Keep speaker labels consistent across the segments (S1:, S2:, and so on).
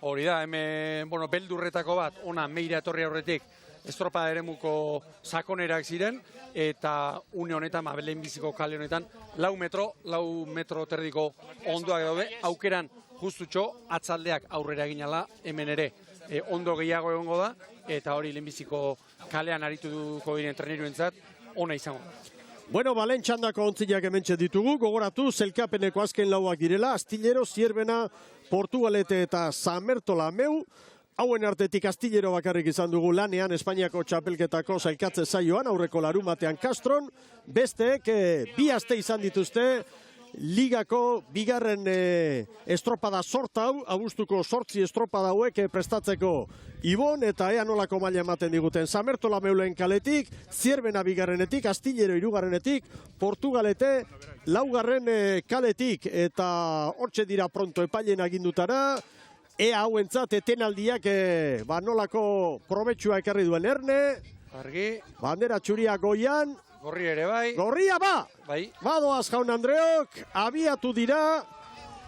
S1: Hori da, hemen, beldurretako bat, ona Meira etorri aurretik, estropada eremuko sakonerak ziren, eta une honetan, lehenbiziko kale honetan, 4 metro terdiko ondoak daude, aukeran justutxo atzaldeak aurrera ginala, hemen ere ondo gehiago egongo da, eta hori lehenbiziko kalean arituko diren treneruentzat, ona izango da.
S2: Bueno, balen txandako ontziak hementxe ditugu, gogoratu, zelkapeneko azken lauak direla, Astillero, Zierbena, Portugalete eta San Bertolameu, hauen artetik Astillero bakarrik izan dugu lanean Espainiako txapelketako zailkatze saioan, aurreko larumatean Castron, besteek 2 aste izan dituzte, Ligako bigarren estropada sorta hau, abuztuko 8 estropada hauek prestatzeko Ibon eta ea nolako maila ematen diguten. San Bertolameulen kaletik, Zierbena bigarrenetik, Astillero hirugarrenetik, Portugalete laugarren kaletik, eta hortxe dira pronto epailen agindutara, ea hauentzat etenaldiak nolako probetxua ekarri duen Erne,
S1: Argi,
S2: bandera txuria goian,
S1: gorri ere bai.
S2: Gorria
S1: Bai.
S2: Badoaz jaun Andreok, abiatu dira,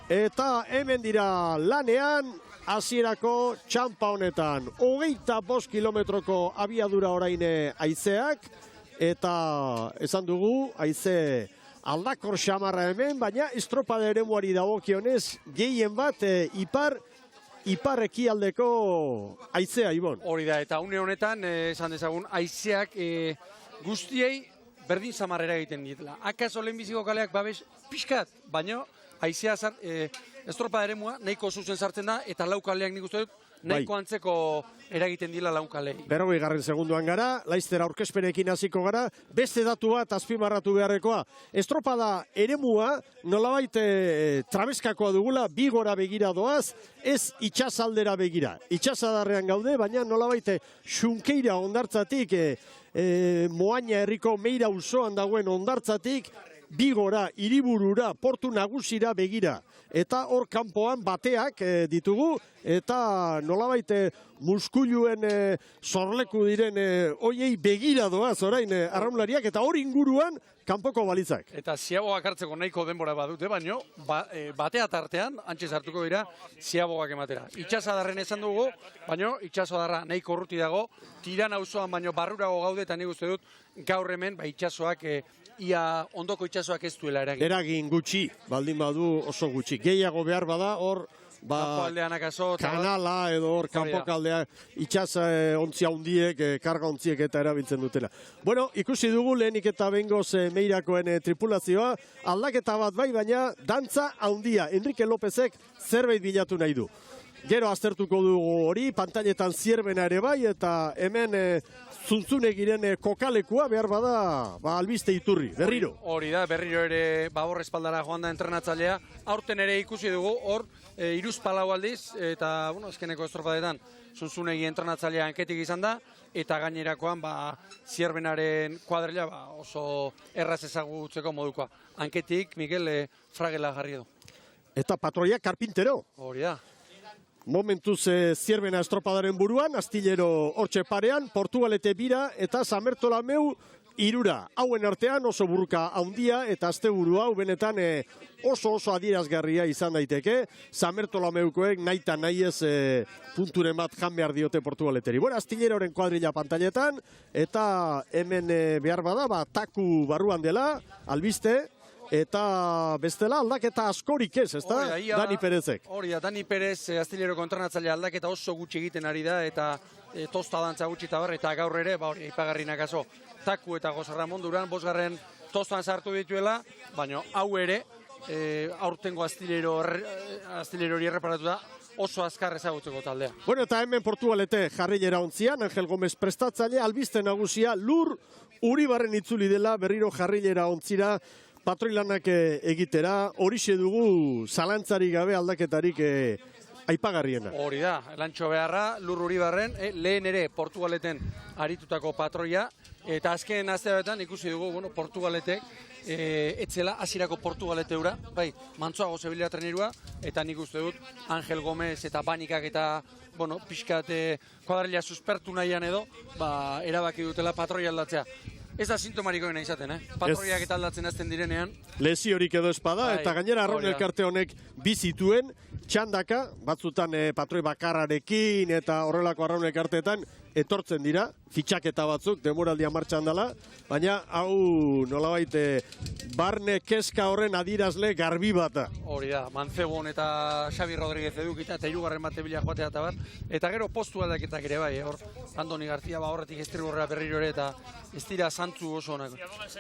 S2: eta hemen dira lanean, hasierako txampa honetan. 25 kilometroko abiadura orain haizeak, eta esan dugu, haize aldakor xamarra hemen, baina estropada eremuari dagokionez, gehien bat ipar ekialdeko haizea, Ibon.
S1: Hori da, eta une honetan, esan dezagun, haizeak guztiei berdin samarrera egiten ditela. Akaso lehenbiziko kaleak babes pixkat, baina haizea estropada eremua nahiko zuzen sartzen da, eta lau kaleak nik uste dut, nahiko antzeko eragiten dila lau kalei.
S2: 40. segunduan gara, laiztera aurkezpenekin hasiko gara, beste datu bat azpimarratu beharrekoa. Estropada eremua nolabait trabeskakoa dugula, bigora begira doaz, ez itxasaldera begira. Itxasadarrean gaude, baina nolabait xunkeira ondartzatik, Moaina herriko Meira auzoan dagoen ondartzatik, bigora, hiriburura, portu nagusira begira. Eta hor kanpoan bateak ditugu, eta nolabait muskuluen sorleku diren hoiei begira doaz orain arraunlariak, eta hor inguruan kanpoko balitzak.
S1: Eta ziaboak hartzeko nahiko denbora badute, baino batea tartean, antxe sartuko dira, ziaboak ematera. Itxasadarren esan dugu, baino itxasadarra nahiko urruti dago, tiran auzoan baino barrurago gaude, eta nik uste dut gaur hemen itxasoak ia ondoko itxasoak ez duela eragin.
S2: Eragin gutxi, baldin badu oso gutxi. Gehiago behar bada hor, kanala edo hor kanpokaldea itxas ontzia hundiek, karga ontziek eta erabiltzen dutela. Bueno, ikusi dugu lehenik eta bengoz Meirakoen tripulazioa, aldaketa bat bai, baina dantza handia. Enrique Lópezek zerbait bilatu nahi du. Gero aztertuko dugu hori, pantailetan Zierbena ere bai, eta hemen Zuntzunegiren kokalekua behar bada albiste iturri, berriro.
S1: Hori da, berriro ere hor espaldara joan da entrenatzailea. Aurten ere ikusi dugu, hor hiruzpalau aldiz, eta azkeneko estropadetan Zuntzunegi entrenatzailea hanketik izan da, eta gainerakoan Zierbenaren kuadrilla oso erraz ezagutzeko modukoa. Hanketik Miguel Fragela jarri du.
S2: Eta patroia Karpintero.
S1: Hori da.
S2: Momentuz Zierbena estropadaren buruan, Astillero hortxe parean, Portugalete bira eta San Bertolameu irura. Hauen artean oso burruka handia eta asteburu hau benetan oso adierazgarria izan daiteke. San Bertolameukoek nahi eta nahi ez punturen bat jan behar diote Portugaleteri. Bueno, Astilleroren kuadrilla pantailetan eta hemen behar bada, taku barruan dela, albiste. Eta bestela aldaketa askorik ez, ezta? Dani Perezek.
S1: Hori da, Dani Perez, Astilleroko entrenatzailea aldaketa oso gutxi egiten ari da, eta tosta dantza gutxi eta eta gaur ere, ipagarrinak aso, Taku eta Jose Ramon Duran, 5. tostan sartu dituela, baina hau ere, aurtengo Astillerori erreparatu da, oso azkar ezagutzeko taldea.
S2: Bueno, eta hemen Portugalete jarrilera ontzian, Angel Gomez prestatzaile, albiste nagusia, Lur Uribarren itzuli dela, berriro jarrilera ontzira, patroilanak egitera, horixe dugu zalantzari gabe aldaketarik aipagarriena.
S1: Hori da, lantxo beharra, Lur Uribarren, lehen ere Portugaleten aritutako patroia, eta azken asteetan ikusi dugu, Portugaletek, etzela hasierako Portugalete ura, mantzoago zebilela trenerua, eta nik uste dut Angel Gomez eta Banikak eta, pixkat kuadrilla suspertu nahian edo, erabaki dutela patroia aldatzea. Ez da sintomarikoena izaten, patroiak eta aldatzen azten direnean.
S2: Lesiorik edo espada, eta gainera Arraun Elkarte honek bizituen txandaka, batzutan patroi bakarrarekin eta horrelako Arraun Elkarteetan etortzen dira, fitxaketa batzuk, demoraldia martxan dela, baina hau nolabait barne keska horren adirazle garbi bat da.
S1: Hori da, Mancebon eta Xabi Rodríguez edukita eta hirugarren bate bila joatea eta bat. Eta gero postu aldaketak ere bai, hor Andoni García horretik estriborrera berriro ere eta ez dira zantzu oso onako.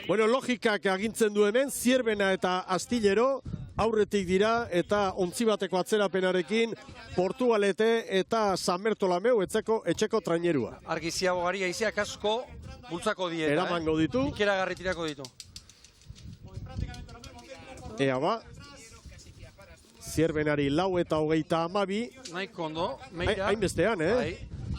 S2: Bueno, logikak agintzen du hemen, Zierbena eta Astillero aurretik dira eta ontzi bateko atzerapenarekin Portugalete eta San Bertolameu etxeko trainerua.
S1: Argi Ziabogari haizeak asko bultzako dieta.
S2: Eramango ditu.
S1: Ikeragarri tirako ditu.
S2: Ea ba, Zierbenari 4:32.
S1: Nahiko ondo, Meira.
S2: Hainbestean,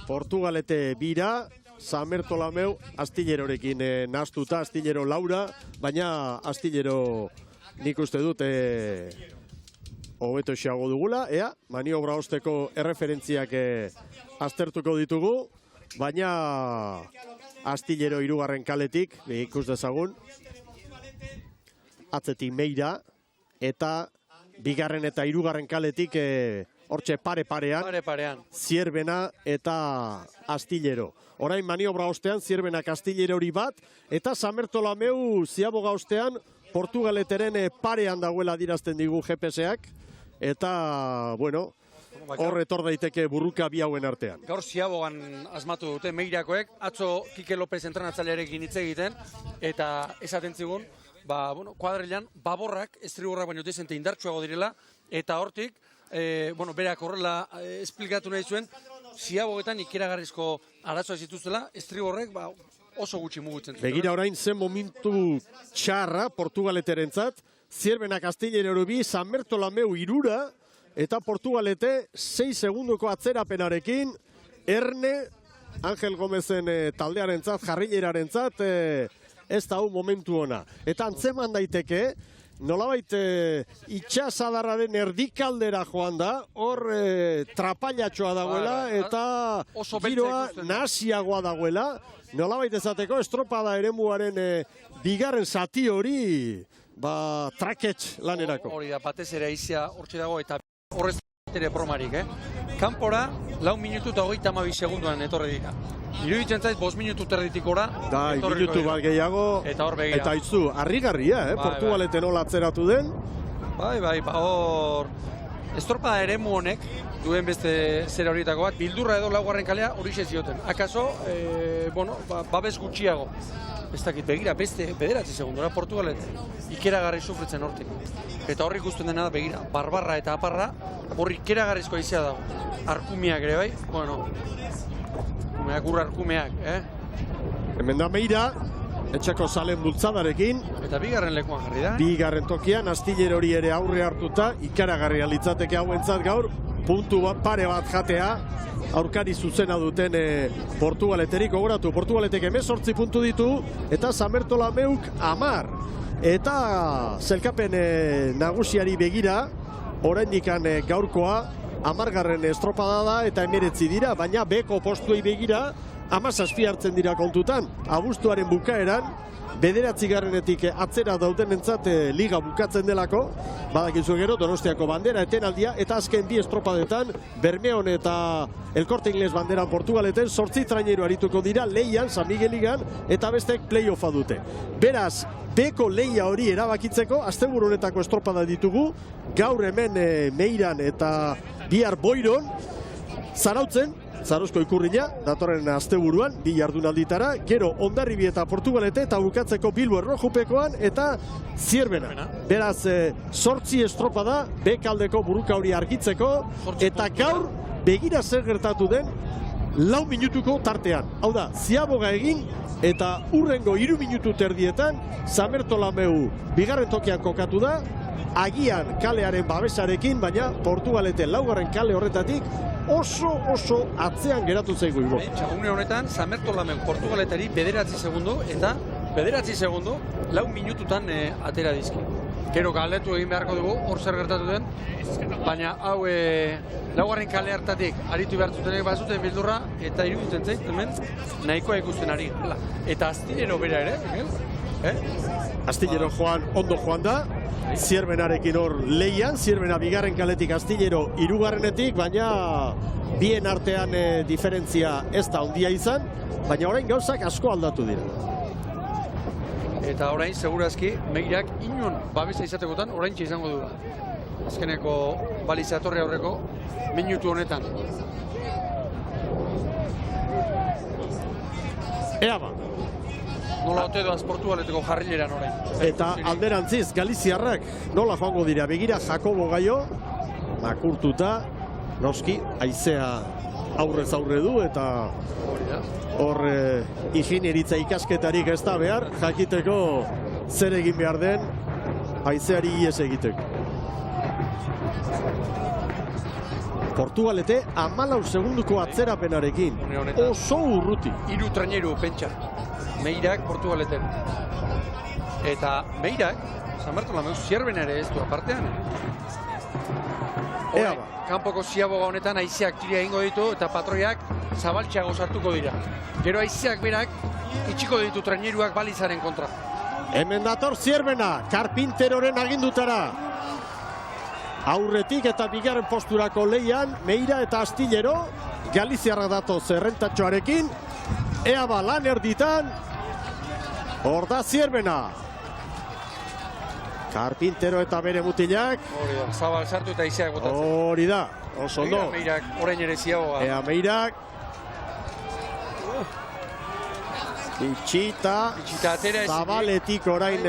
S2: Portugalete bira, San Bertolameu Astillerorekin nahastuta, Astillero Laura, baina Astillero nik uste dut hobeto xeago dugula, maniobra osteko erreferentziak aztertuko ditugu, baina Astillero hirugarren kaletik, ikus dezagun, atzetik Meira, eta bigarren eta hirugarren kaletik hortxe pare-parean, Zierbena eta Astillero. Orain maniobra ostean Zierbenak Astillero hori bat, eta San Bertolameu Ziaboga ostean Portugaleteren parean dagoela dirazten digu GPS-ak, eta, bueno, hor etor daiteke burruka bi hauen artean.
S1: Gaur Ziabogan asmatu dute Meirakoek, atzo Kike López entrenatzailearekin hitz egiten, eta esaten zigun, kuadrilan baborrak, estriborrak baino dezente indartsuago direla, eta hortik, berak horrela esplikatu nahi zuen, Ziabogetan ikeragarrizko arazoa zituztela, estriborrek oso gutxi mugutzen.
S2: Begira orain zen momentu txarra Portugaleterentzat, Zierbenak Astillero bi, San Bertolameu 3, eta Portugalete 6 segundoko atzerapenarekin, Erne, Angel Gomezen taldearentzat, jarrilerarentzat, ez da momentu ona. Eta antzeman daiteke, nolabait itxasadarraren erdikaldera joan da, hor trapailatxoa dagoela, eta giroa nahasiagoa dagoela, nolabait ezateko estropada eremuaren bigarren zati hori, traketx lanerako.
S1: Hori da, batez ere aizia hortxe dago, eta horrez ere bromarik, Kanpora, 4 minutu eta 32 segunduan etorri dira. Iruditzen zait, 5 minutu terditik ora.
S2: Da, minutu bat gehiago.
S1: Eta hor begira.
S2: Eta itzu, harrigarria, Portugalete nola atzeratu den.
S1: Bai, hor... Estropada eremu honek, duen beste zera horietako bat, bildurra edo laugarren kalea hori zioten. Akaso, babes gutxiago. Ez dakit, begira, beste 9 segundora Portugalete. Ikeragarri sufritzen hortik. Eta horri ikusten dena da, begira, barbarra eta aparra, horri ikeragarrizko aizea dago. Arkumiak ere bai, arkumeak,
S2: Hemen da Meira, etxeko zalen bultzadarekin.
S1: Eta bigarren lekuan jarri da.
S2: Bigarren tokian, Astillero hori ere aurre hartuta, ikaragarria litzateke hauentzat gaur, puntu pare bat jatea, aurkari zuzena duten Portugaleterik gogoratu. Portugaletek 18 puntu ditu, eta San Bertolameuk 10. Eta zelkapen nagusiari begira, oraindikan gaurkoa, 10. estropada da eta 19 dira, baina beko postuei begira, 17 hartzen dira kontutan. Abuztuaren bukaeran, 9. atzera daudenentzat liga bukatzen delako, badakizu gero Donostiako bandera etenaldia, eta azken 2 estropadetan Bermeon eta El Corte Inglés banderan Portugaleten 8 traineru arituko dira leian, San Miguel ligan, eta bestek playoffa dute. Beraz, beko leia hori erabakitzeko, asteburu honetako estropada ditugu, gaur hemen Meiran eta bihar Boiron, Zarautzen, Zarozko Ikurrina, datorren asteburuan, 2 jardunalditara, gero Hondarribi eta Portugalete, eta bukatzeko Bilbo Erlojupekoan, eta Zierbena. Beraz, 8 estropada, bekaldeko buruka hori argitzeko, eta gaur, begira zer gertatu den, 4 minutuko tartean. Hau da, Ziaboga egin, eta urrengo 3 minutu terdietan, San Bertolameu bigarren tokian kokatu da, agian kalearen babesarekin, baina Portugalete 4. kale horretatik oso atzean geratu zaigu igo.
S1: Une honetan, San Bertolameu Portugaletari 9 segundu, eta 9 segundu 4 minututan atera dizki. Gero galdetu egin beharko dugu, hor zer gertatu den, baina hau laugarren kale hartatik aritu behar zutenek bazuten bildurra, eta iruditzen zait, hemen nahikoa ikusten ari. Eta Astillero bera ere,
S2: Astillero ondo joan da, Zierbenarekin hor leian, Zierbena bigarren kaletik Astillero hirugarrenetik, baina bien artean diferentzia ez da handia izan, baina orain gauzak asko aldatu dira.
S1: Eta orain, segurazki, Meirak inon babesa izatekotan orain izango du. Azkeneko balizatorri aurreko minutu honetan.
S2: Ea ba.
S1: Nola ote doaz Portugaleteko jarrileran orain.
S2: Eta alderantziz, Galiziarrak nola joango dira, begira Jakobo Gaio, makurtuta, noski, haizea aurrez aurre du, eta hor ingenieritza ikasketarik ez da behar, jakiteko zer egin behar den, haizeari ihes egiteko. Portugalete 14 segunduko atzerapenarekin, oso urruti.
S1: 3 traineru pentsa, Meirak Portugaleten. Eta Meirak, San Bartolomeu Zierbena ere ez du apartean.
S2: Ea ba.
S1: Kanpoko ziaboga honetan haizeak tira egingo ditu eta patroiak zabaltxeago sartuko dira. Gero haizeak berak itxiko ditu traineruak balizaren kontra.
S2: Hemen dator Zierbena, Karpinteroren agindutara. Aurretik eta bigarren posturako leian, Meira eta Astillero, Galiziarra dato zerrentatxoarekin, ea ba lan erditan, hor da Zierbena. Karpintero eta bere mutilak.
S1: Hori da, zabal sartu eta haizeak botatzen.
S2: Hori da, oso ondo.
S1: Meirak orain ere ziaboga.
S2: Ea Meirak. Itxita
S1: atera ezin.
S2: Zabaletik orain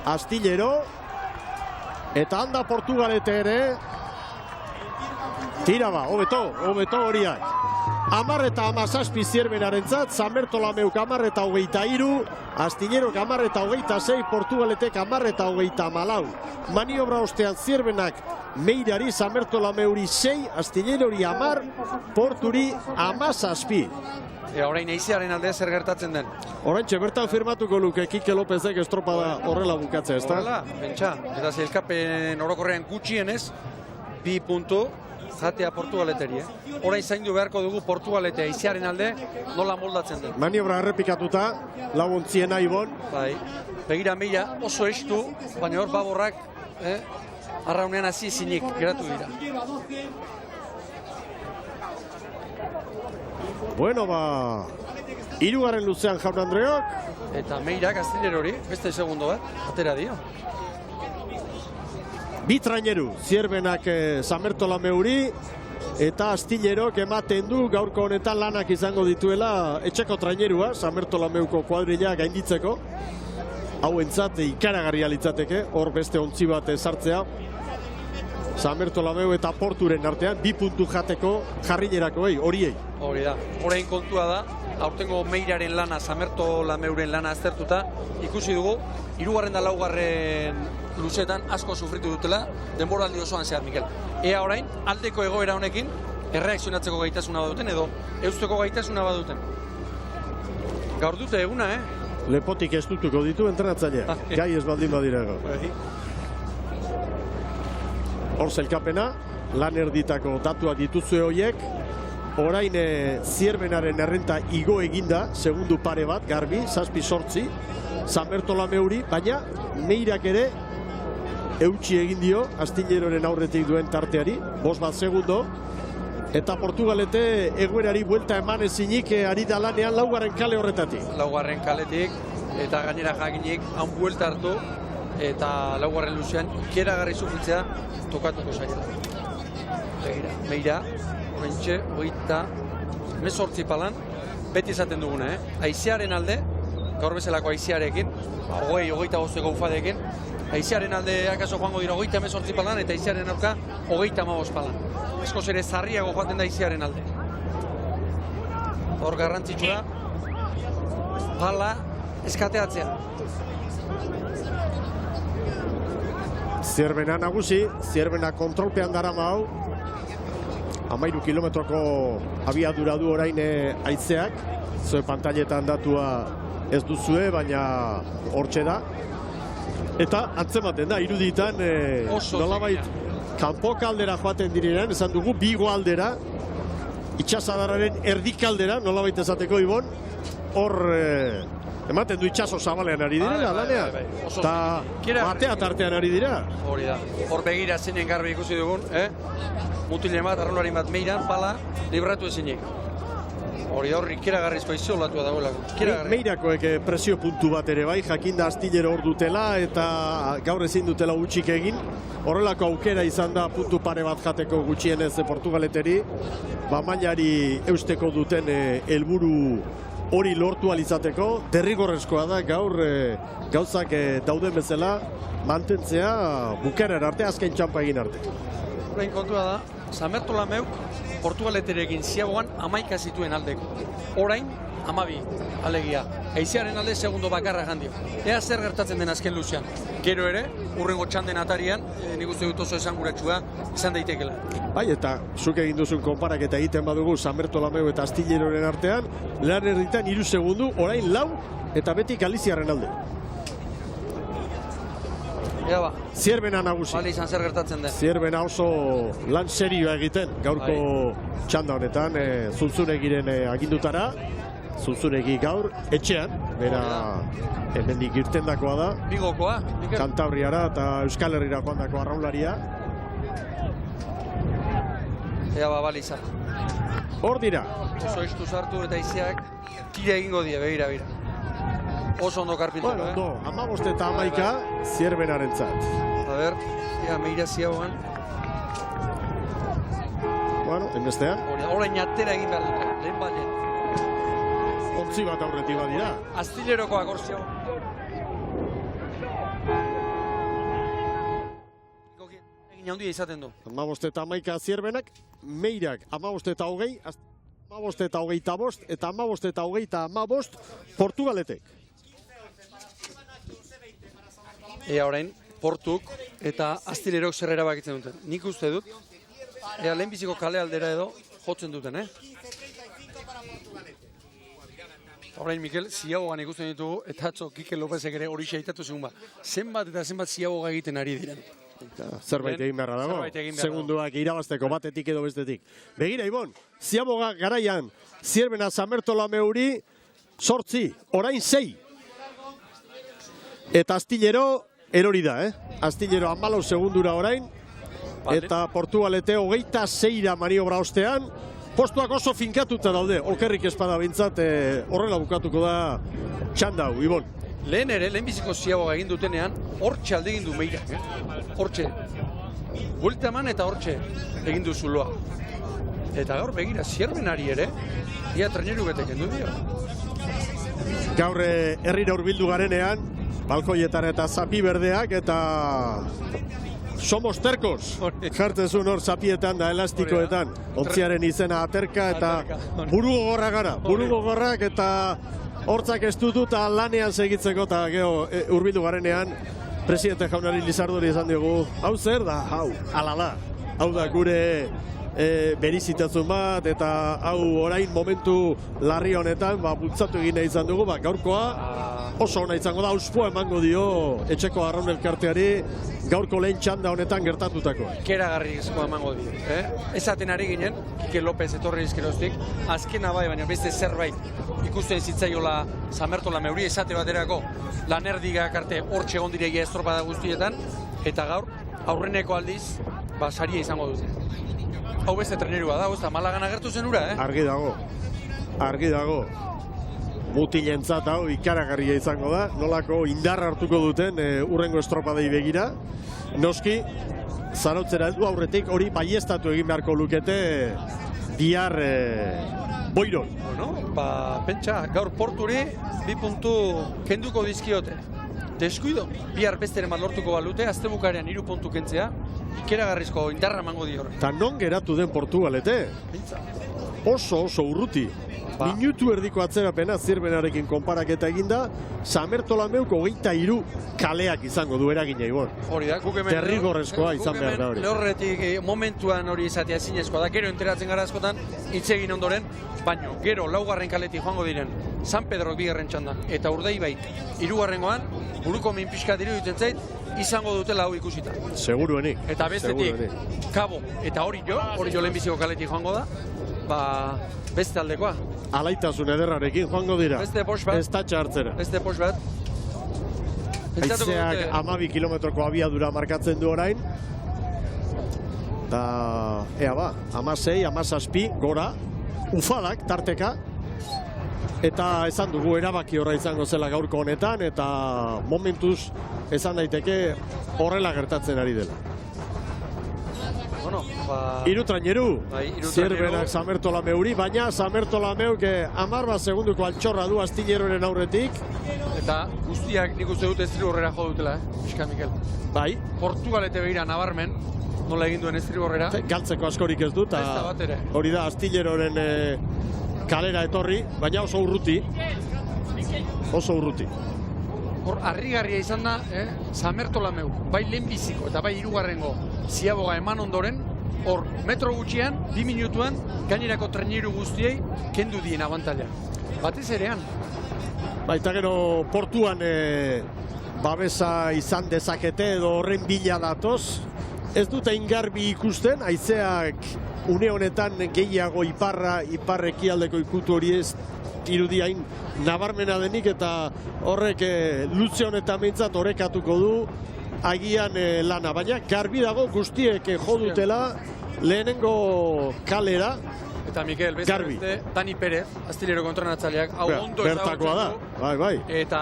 S2: Astillero. Eta handa Portugalete ere. Tira ba, hobeto horiak. 10 eta 17 Zierbenarentzat, San Bartolomeuk 10 eta 23, Astillero 10 eta 26, Portugaletek 10 eta 34. Maniobra ostean Zierbenak Meirari, San Bartolomeuri 6, Astillerori 10, Porturi 17.
S1: Orain haizearen aldea zer gertatzen den.
S2: Oraintxe bertan firmatuko luke Kike Lopezek estropada horrela bukatzea, ez da?
S1: Horrela, pentsa. Eta zelkapen orokorrean gutxienez, 2 puntu jatea Portugaleteri. Orain zaindu beharko dugu Portugalete haizearen alde nola moldatzen den.
S2: Maniobra errepikatuta, laguntzien Aibon.
S1: Bai, begira Meira oso estu, baina hor baborrak arraunean hasi ezinik geratu dira.
S2: Bueno, ba, 3. luzean Jaun Andreok.
S1: Eta Meirak Astillerori, beste segundo bat, atera dio.
S2: Bi traineru, Zierbenak San Bartolomeuri eta Astillerok ematen du gaurko honetan lanak izango dituela etxeko trainerua, San Bartolomeuko kuadrilla gainditzeko. Hauentzat ikaragarria litzateke, hor beste ontzi bat sartzea. San Bartolomeu eta Porturen artean 2 puntu jateko jarrilerako horiei.
S1: Hori da, orain kontua da, aurtengo Meiraren lana, San Bartolomeuren lana aztertuta, ikusi dugu, 3. da 4. luzetan asko sufritu dutela, denboraldi osoan zehar, Mikel. Ea orain, aldeko egoera honekin, erreakzionatzeko gaitasuna baduten, edo eusteko gaitasuna baduten. Gaur dute eguna,
S2: Lepotik ez dutuko ditu entrenatzailea, gai ez baldin badirago. Hor zelkapena, lan erditako datuak dituzue horiek, orain Zierbenaren errenta igo eginda, segundu pare bat, garbi, 7-8, San Bartolomeuri, baina Meirak ere eutxi egin dio Astilleraren aurretik duen tarteari, 5 segundo, eta Portugalete egoerari buelta eman ezinik ari da lanean 4. kale horretatik.
S1: 4. kaletik, eta gainera jakinik, han buelta hartu, eta 4. luzean ikeragarri sufritzea tokatuko zaila. Begira, Meira, horrentxe, 18 palan, beti esaten duguna, haizearen alde, gaur bezalako haizearekin, 20-25 ufadekin, haizearen alde akaso joango dira 18 palan, eta haizearen aurka 35 palan. Eskoz ere zarriago joaten da haizearen alde. Hor garrantzitsua, pala eskateatzea.
S2: Zierbena nagusi, Zierbena kontrolpean darama hau. 13 kilometroko abiadura du orain haizeak. Zue pantailetan datua ez duzue, baina hortxe da. Eta atzematen da, iruditan nolabait kanpoko aldera joaten direnean, esan dugu, bigo aldera, itxasadarraren erdikaldera, nolabait esateko Ibon, hor ematen du itxaso zabalean ari direla, lanean. Eta batea tartean ari dira.
S1: Hori da, hor begira zinen garbi ikusi dugun, mutilen bat, arrolarin bat meiran, pala, libratu ezinik. Hori da, hor ikeragarrizko izolatua dagoelako.
S2: Meirakoek presio puntu bat ere bai, jakinda astillero hor dutela eta gaur ezin dutela gutxik egin. Horrelako aukera izan da puntu pare bat jateko gutxienez Portugaleteri. Mailari eusteko duten helburu hori lortu alizateko. Derrigorrezkoa da gaur gauzak dauden bezala mantentzea bukaeran arte, azken txampa egin arte.
S1: Horrein kontua da, Samertola-Meuk Portugaleterekin ziagoan 11 zituen aldeko. Orain, 12 alegia. Eiziaren alde segundo bakarra jandio. Ea zer gertatzen den azken luzean. Gero ere, urrengo txanden atarian, nik uste dut oso esanguratsua izan daitekela.
S2: Bai, eta zuk egin duzun konparaketa egiten badugu Samertola-Meuk eta Astilleroren artean, lan erditan 3 segundu, orain 4 eta beti Galiziarren alde. Zierbena nagusi.
S1: Bale izan zer gertatzen den.
S2: Zierbena oso lan serioa egiten gaurko txanda honetan, Zunzunegiren agindutara. Zunzunegi gaur etxean, bera hemendik irtendakoa da.
S1: Bigokoa.
S2: Kantabriara eta Euskal Herrira joandako arraularia.
S1: Bale izan.
S2: Hor dira.
S1: Oso estu sartu eta iziak tira egingo die, begira. Oso ondo karpintero,
S2: Bueno, ondo, 15 eta 11 Zierbenaren zat.
S1: A ber, meira ziagoan.
S2: Bueno, enbestean.
S1: Orain atera egin behar dute, lehen balen.
S2: Ontzi bat aurretik badira.
S1: Astillerokoak hor ziago. Egin handia izaten du.
S2: 15 eta 11 Zierbenak, Meirak 15 eta 20, 15 eta 25 eta 15 eta 25 Portugaletek.
S1: Orain, Portuk eta Astillerok zer erabakitzen duten. Nik uste dut, lehenbiziko kale aldera edo jotzen duten, Orain, Mikel, ziagogan ikusten ditugu, eta atzo Kike Lopezek ere hori xaitatu zegoen ba. Zenbat eta zenbat ziagoga egiten ari diren.
S2: Zerbait egin beharra dago, segunduak irabazteko batetik edo bestetik. Begira, Ibon, ziagoga garaian, Zierbena Samertola-Meuri, 8, orain 6. Eta Astillero erori da, Astillero 14 segundura orain, eta Portugalete 26 maniobra ostean, postuak oso finkatuta daude, okerrik espada bintzat, horrela bukatuko da txanda hau, Ibon.
S1: Lehen ere, lehenbiziko ziagoga egin dutenean, hortxe alde egin du Meira, hortxe. Buelta eman eta hortxe egin du zuloa. Eta gaur begira, Zierbenari ere, ia treneru beteken du dio.
S2: Gaur herrira hurbildu garenean, balkoietara eta zapi berdeak eta somos terkos. Jartzezun hor zapietan da elastikoetan. Ontziaren izena aterka eta buru gogorra gara. Buru gogorrak eta hortzak ez dutu eta lanean segitzeko eta geho hurbildu garenean presidente jaunari Lizardori esan diogu, hau zer da, hau, ala da. Hau da gure berizitasun bat eta hau orain momentu larri honetan bultzatu egin izan dugu, gaurkoa oso ona izango da, auspoa emango dio etxeko arraun elkarteari gaurko lehen txanda honetan gertatutako.
S1: Ikeragarrizkoa emango dio. Esaten ari ginen, Kike Lopez etorri izkeroztik, azkena bai, baina beste zerbait ikusten zitzaiola Samertola-Meuri esate baterako lanerdigak arte hortxe gondiregia estropada guztietan, eta gaur aurreneko aldiz saria izango dute. Hau beste trenerua da, eta Malagan agertu zen ura,
S2: Argi dago, argi dago. Mutilentzat hau ikaragarria izango da, nolako indarra hartuko duten urrengo estropadei begira. Noski, zarautzera heldu aurretik hori baiestatu egin beharko lukete bihar Boiron.
S1: Bueno, pentsa, gaur Porturi 2 puntu kenduko dizkiote. Deskuido, bihar besteren bat lortuko balute, astebukarean 3 puntu kentzea, ikeragarrizko indarra emango dio.
S2: Eta non geratu den Portugalete? oso urruti. Minutu erdiko atzerapena Zierbenarekin konparaketa eginda, Samertolameuko 23 kaleak izango du eragina Ibon.
S1: Hori da, guk hemen
S2: derrigorrezkoa izan behar da hori.
S1: Lehorretik momentuan hori izatea zinezkoa da, gero enteratzen gara askotan, hitz egin ondoren, baino, gero laugarren kaletik joango diren, San Pedro bigarren txandan, eta Urdaibai hirugarrengoan, buruko min pixka iruditzen zait, izango dutela hau ikusita.
S2: Seguruenik.
S1: Eta bestetik, Kabo eta hori jo lehenbiziko kaletik joango da, beste aldekoa.
S2: Alaitasun ederrarekin joango dira.
S1: Beste bost bat.
S2: Ez tatxa hartzera.
S1: Beste bost bat.
S2: Haizeak 12 kilometroko abiadura markatzen du orain. Da, ea ba, 16, 17 gora, ufalak tarteka. Eta esan dugu erabaki horra izango zela gaurko honetan, eta momentuz esan daiteke horrela gertatzen ari dela. Irutraineru, Zierbenak Samertolameuri, baina Samertolameuk 10 segunduko altxorra du Astilleroren aurretik.
S1: Eta guztiak nik uste dut estriborrera jo dutela, Pixka Mikel.
S2: Bai.
S1: Portugalete begira nabarmen, nola egin duen estriborrera.
S2: Galtzeko askorik ez dut, hori da Astilleroren kalera etorri, baina oso urruti. Oso urruti.
S1: Hor, harrigarria izan da, Samertolameu, bai lehenbiziko eta bai hirugarrengo ziaboga eman ondoren, hor, metro gutxian, 2 minutuan, gainerako traineru guztiei kendu dien abantaila. Batez erean.
S2: Baita gero portuan babesa izan dezakete edo horren bila datoz. Ez dute ingarbi ikusten, haizeak une honetan gehiago ipar-ekialdeko ikutu hori ez irudiain nabarmena denik, eta horrek luze honetan behintzat horrekatuko du agian lana. Baina garbi dago guztiek jo dutela lehenengo kalera.
S1: Eta Mikel, beste Dani Perez, Astillero kontronatzaileak, hau ondo
S2: bertakoa da, bai.
S1: Eta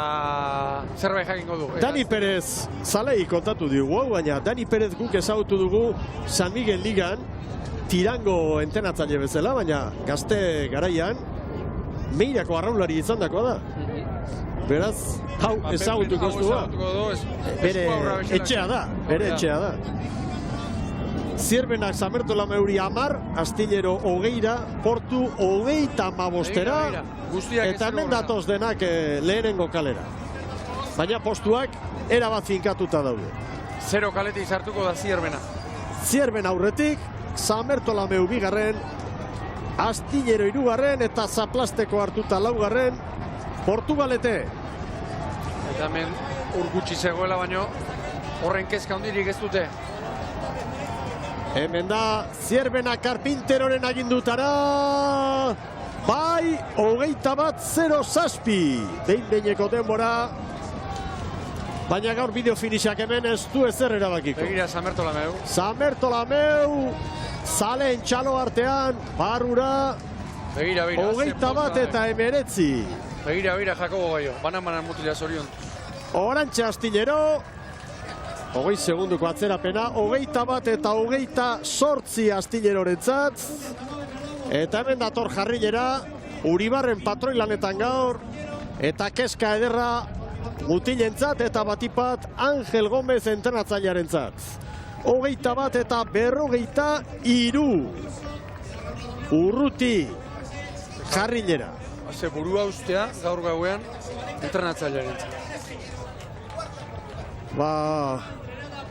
S1: zerbait jakingo du.
S2: Dani Perez zalei kontatu dugu, baina Dani Perez guk ezagutu dugu San Miguel Ligan, tirango entenatzaile bezala, baina gazte garaian, Meirako arraulari izan dakoa da. Beraz, hau ezagutuko ez du. Bere etxea da. Zierbenak Samertolameuri 10, Astillero 20, Portu 35, eta hemen datoz denak lehenengo kalera. Baina postuak erabat finkatuta daude.
S1: 0 kaletik sartuko da Zierbena.
S2: Zierben aurretik, Samertolameu bigarren, Astillero 3 eta Zaplasteko hartuta 4, Portugalete.
S1: Eta hemen urgutxi zegoela baino, horren kezka hondirik ez dute.
S2: Hemen da, Zierbena Karpinteroren agindutara, bai, 21:07, behin-behineko denbora, baina gaur bideo finishak hemen ez du ezer erabakiko.
S1: Begira Samertolameu.
S2: Samertolameu, zaleen txalo artean, barrura, 21 eta 19.
S1: Begira, Jakobo Gaio, banan mutila zorion.
S2: Orantxe Astillero, 20 segunduko atzerapena, 21 eta 28 Astillerorentzat. Eta hemen dator jarrilera, Uribarren patroilanetan gaur, eta keska ederra mutilentzat eta batipat Angel Gomez entrenatzailearentzat. 21 eta 43 urruti jarrilera.
S1: Ze burua ustea gaur gauean entrenatzailearentzat.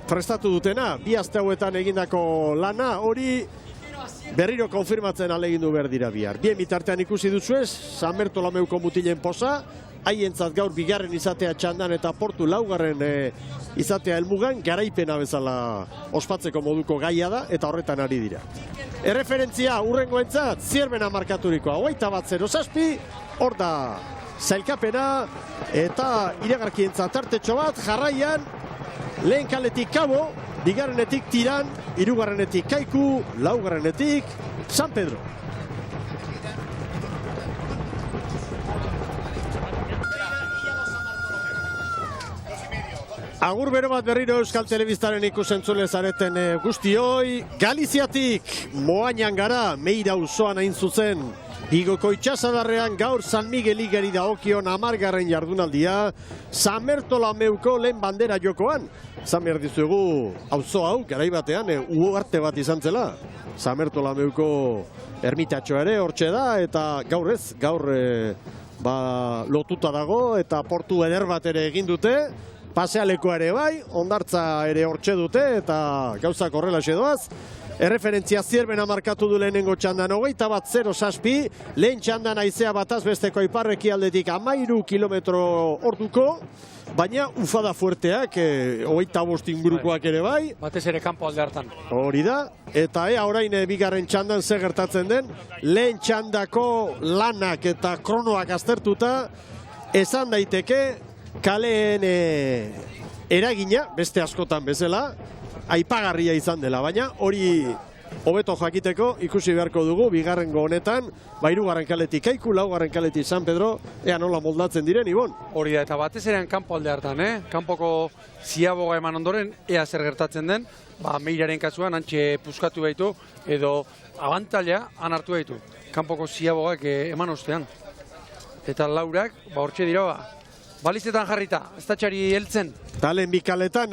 S2: Prestatu dutena, 2 aste hauetan egindako lana, hori berriro konfirmatzen alegindu behar dira bihar. Bien bitartean ikusi duzuez, Samertolameuko mutilen poza, haientzat gaur bigarren izatea txandan eta Portu 4. Izatea helmugan, garaipena bezala ospatzeko moduko gaia da, eta horretan ari dira. Erreferentzia urrengoentzat, Zierbena markaturikoa, 21:07, hor da zailkapena, eta iragarkientzat tartetxo bat, jarraian, lehen kaletik Kabo, bigarrenetik Tiran, hirugarrenetik Kaiku, laugarrenetik San Pedro. Agur bero bat berriro Euskal Telebistaren ikusentzule zareten guztioi. Galiziatik Moañan gara, Meira auzoan hain zuzen. Bigoko itxasadarrean gaur San Miguel Igeri daokion 10. jardunaldia, Samertolameuko lehen bandera jokoan. Zan behar dizuegu auzo hau, garai batean, uarte bat izan zela. Samertolameuko ermitatxoa ere hortxe da, eta gaur ez, gaur lotuta dago, eta portu eder bat ere egin dute, pasealekoa ere bai, hondartza ere hortxe dute, eta gauzak horrela doaz. Erreferentzia Zierbena markatu du lehenengo txandan 21-0-6, lehen txandan haizea bataz besteko iparreki aldetik 13 kilometro orduko, baina ufada fuerteak, 25 ingurukoak ere bai.
S1: Batez ere kanpo alde hartan.
S2: Hori da, eta orain bigarren txandan ze gertatzen den, lehen txandako lanak eta kronoak aztertuta, esan daiteke kaleen eragina, beste askotan bezala, aipagarria izan dela, baina hori hobeto jakiteko ikusi beharko dugu bigarrengo honetan, hirugarren kaletik Kaiku, laugarren kaletik San Pedro, ea nola moldatzen diren, Ibon.
S1: Hori da, eta batez erean kanpo alde hartan, kanpoko ziaboga eman ondoren, ea zer gertatzen den, Meiraren kasuan antxe puskatu baitu, edo abantaila han hartu baitu, kanpoko ziabogak eman ostean. Eta laurak, hortxe dira, balizetan jarrita, ez da txari heltzen.
S2: Talen bikaletan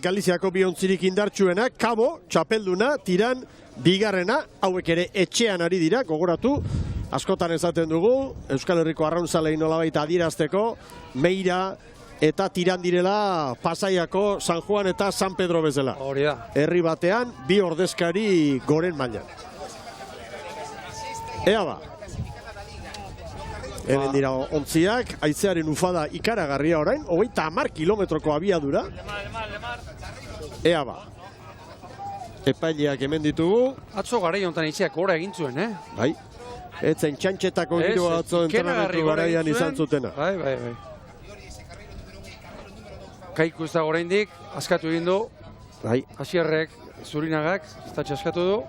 S2: Galiziako biontzirik indartsuenak, Kabo, txapelduna, Tiran, bigarrena, hauek ere etxean ari dira, gogoratu, askotan esaten dugu, Euskal Herriko arraunzalei nolabait adierazteko, Meira eta Tiran direla Pasaiako San Juan eta San Pedro bezala.
S1: Hori da.
S2: Herri batean, bi ordezkari goren mailan. Ea ba. Hemen dira ontziak, haizearen ufada ikaragarria orain, 30 kilometroko abiadura. Ea ba. Epaileak hemen ditugu.
S1: Atzo garai honetan itxeak gora egin zuen,
S2: Bai. Etzen txantxetako giroa atzo entrenamentu garaian izan zutena.
S1: Bai. Kaiku ez da oraindik, askatu egin du.
S2: Bai.
S1: Asierrek, Zurinagak, ez da txaskatu du.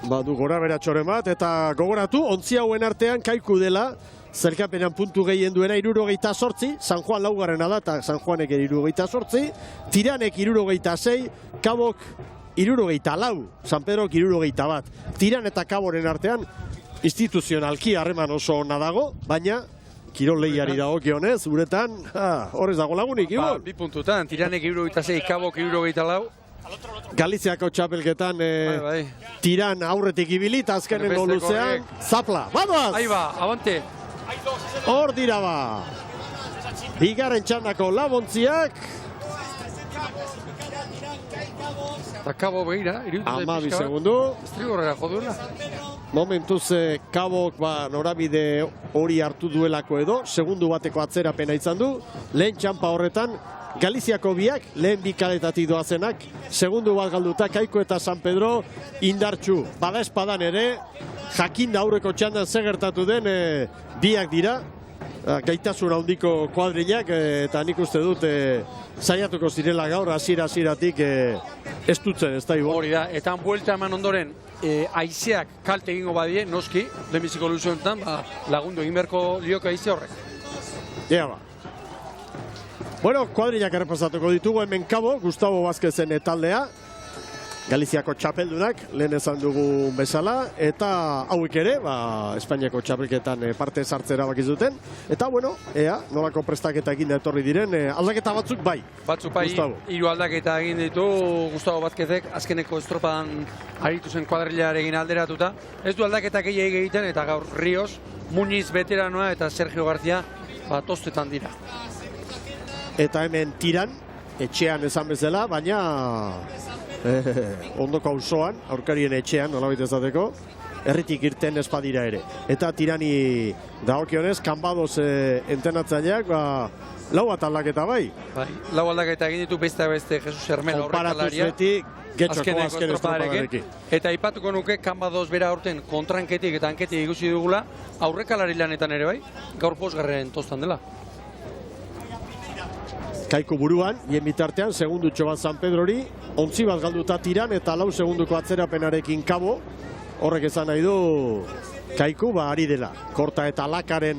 S2: Badu gora beratxoren bat, eta gogoratu, ontzi hauen artean Kaiku dela, zerkapenan puntu gehien duena 78, San Juan laugarrena da, eta San Juanek 78, Tiranek 76, Kabok 74, San Pedrok 71. Tiran eta Kaboren artean, instituzionalki harreman oso ona dago, baina kirol lehiari dagokionez, uretan, horrez dago lagunik, Ibon.
S1: Bi puntutan, Tiranek 76, Kabok 74.
S2: Galiziako txapelketan Tiran aurretik ibili, eta azkenengo luzean, zapla. Badoaz!
S1: Aiba, abante!
S2: Hor dira ba! Bigarren txandako labontziak.
S1: Eta Kabo behira,
S2: 12 segundu.
S1: Estrigorrera joduela.
S2: Momentuz Kabok norabide hori hartu duelako edo, segundu bateko atzerapena izan du. Lehen txampa horretan, Galiziako biak, lehen bikaletatik doazenak, segundu bat galduta, Kaiku eta San Pedro indartxu. Bada espadan ere, jakin da aurreko txandan zegertatu den biak dira, gaitasun handiko kuadrilak, eta nik uste dut saiatuko zirela gaur, hasieratik ez dutzen, ez da, Ibon?
S1: Hori da, eta buelta eman ondoren, haizeak kalte egingo badie, noski, lehenbiziko luzionetan, lagundu egin beharko lioka haize horrek.
S2: Ea ba. Bueno, kuadrilak errepasatuko ditugu hemen Kabo, Gustavo Vázquezen taldea, Galiziako txapeldunak, lehen esan dugu bezala, eta hauek ere, Espainiako txapelketan parte sartzera bakizuten, eta bueno, ea, nolako prestaketa egin etorri diren, aldaketa batzuk bai.
S1: Batzuk bai, hiru aldaketa egin ditu, Gustavo Vázquezek azkeneko estropadan aritu zen kuadrilarekin alderatuta. Ez du aldaketa gehiagik egiten, eta gaur Rios, Muñiz veteranoa eta Sergio García tostetan dira.
S2: Eta hemen Tiran, etxean esan bezala, baina ondoko auzoan, aurkarien etxean, nolabait ezateko, herritik irten espadira ere. Eta Tirani dagokionez, Kanbadoz entrenatzaileak, lau aldaketa bai.
S1: Lau aldaketa egin ditu beste Jesus Hermel
S2: aurrekalaria. Konparatuz beti, getxoko azken estropadarekin.
S1: Eta aipatuko nuke, Kanbadoz bera aurten kontranketik eta anketik ikusi dugula, aurrekalari lanetan ere bai, gaur posgarren tostan dela.
S2: Kaiku buruan, hien bitartean, segundutxo bat San Pedrori, ontzi bat galduta Tiran eta 4 segunduko atzerapenarekin Kabo, horrek esan nahi du Kaiku ari dela. Korta eta Lakaren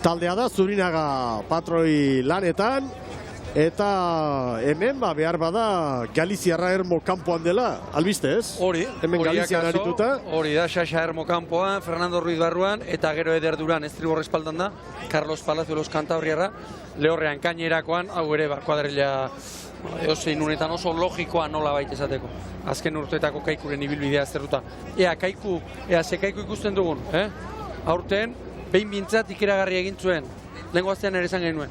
S2: taldea da, Zurinaga patroi lanetan, Eta hemen behar bada Galiziarra Ermo kanpoan dela, albiste ez?
S1: Hori,
S2: hemen Galizian arituta.
S1: Hori da, Xaxa Ermo kanpoan, Fernando Ruiz barruan, eta gero Eder Duran estribor espaldan da, Carlos Palazuelos Kantabriarra, lehorrean kainerakoan, hau ere, kuadrilla eozein unetan oso logikoa nola baita esateko. Azken urteetako Kaikuren ibilbidea aztertuta. Ze Kaiku ikusten dugun, aurten, behin bintzat ikeragarri egin zuen, lehenko astean ere esan genuen.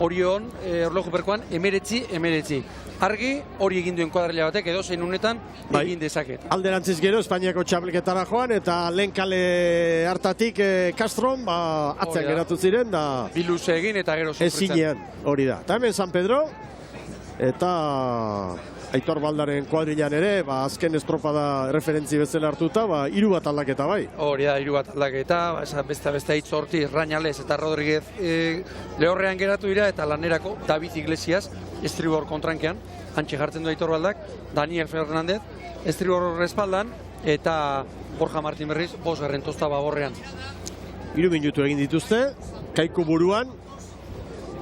S1: Orion, orloju perkoan, 19. Argi, hori egin duen kuadrilla batek, edozein unetan egin dezaket.
S2: Alderantziz gero, Espainiako txapelketara joan, eta lehen kale hartatik Castron, atzean geratu ziren, da...
S1: Biluze egin eta gero sufritzen.
S2: Ezinean, hori da. Eta hemen San Pedro, eta Aitor Baldaren kuadrilan ere, azken estropada referentzi bezala hartuta, 3 bat aldaketa bai.
S1: Hori da, 3 bat aldaketa, beste hitz horti, Rañales eta Rodríguez lehorrean geratu dira, eta lanerako David Iglesias, estribor kontrankean, hantxe jartzen du Aitor Baldak, Daniel Fernández, estribor respaldan, eta Borja Martín Berriz, 5. tosta baborrean.
S2: 3 minutu egin dituzte, Kaiku buruan,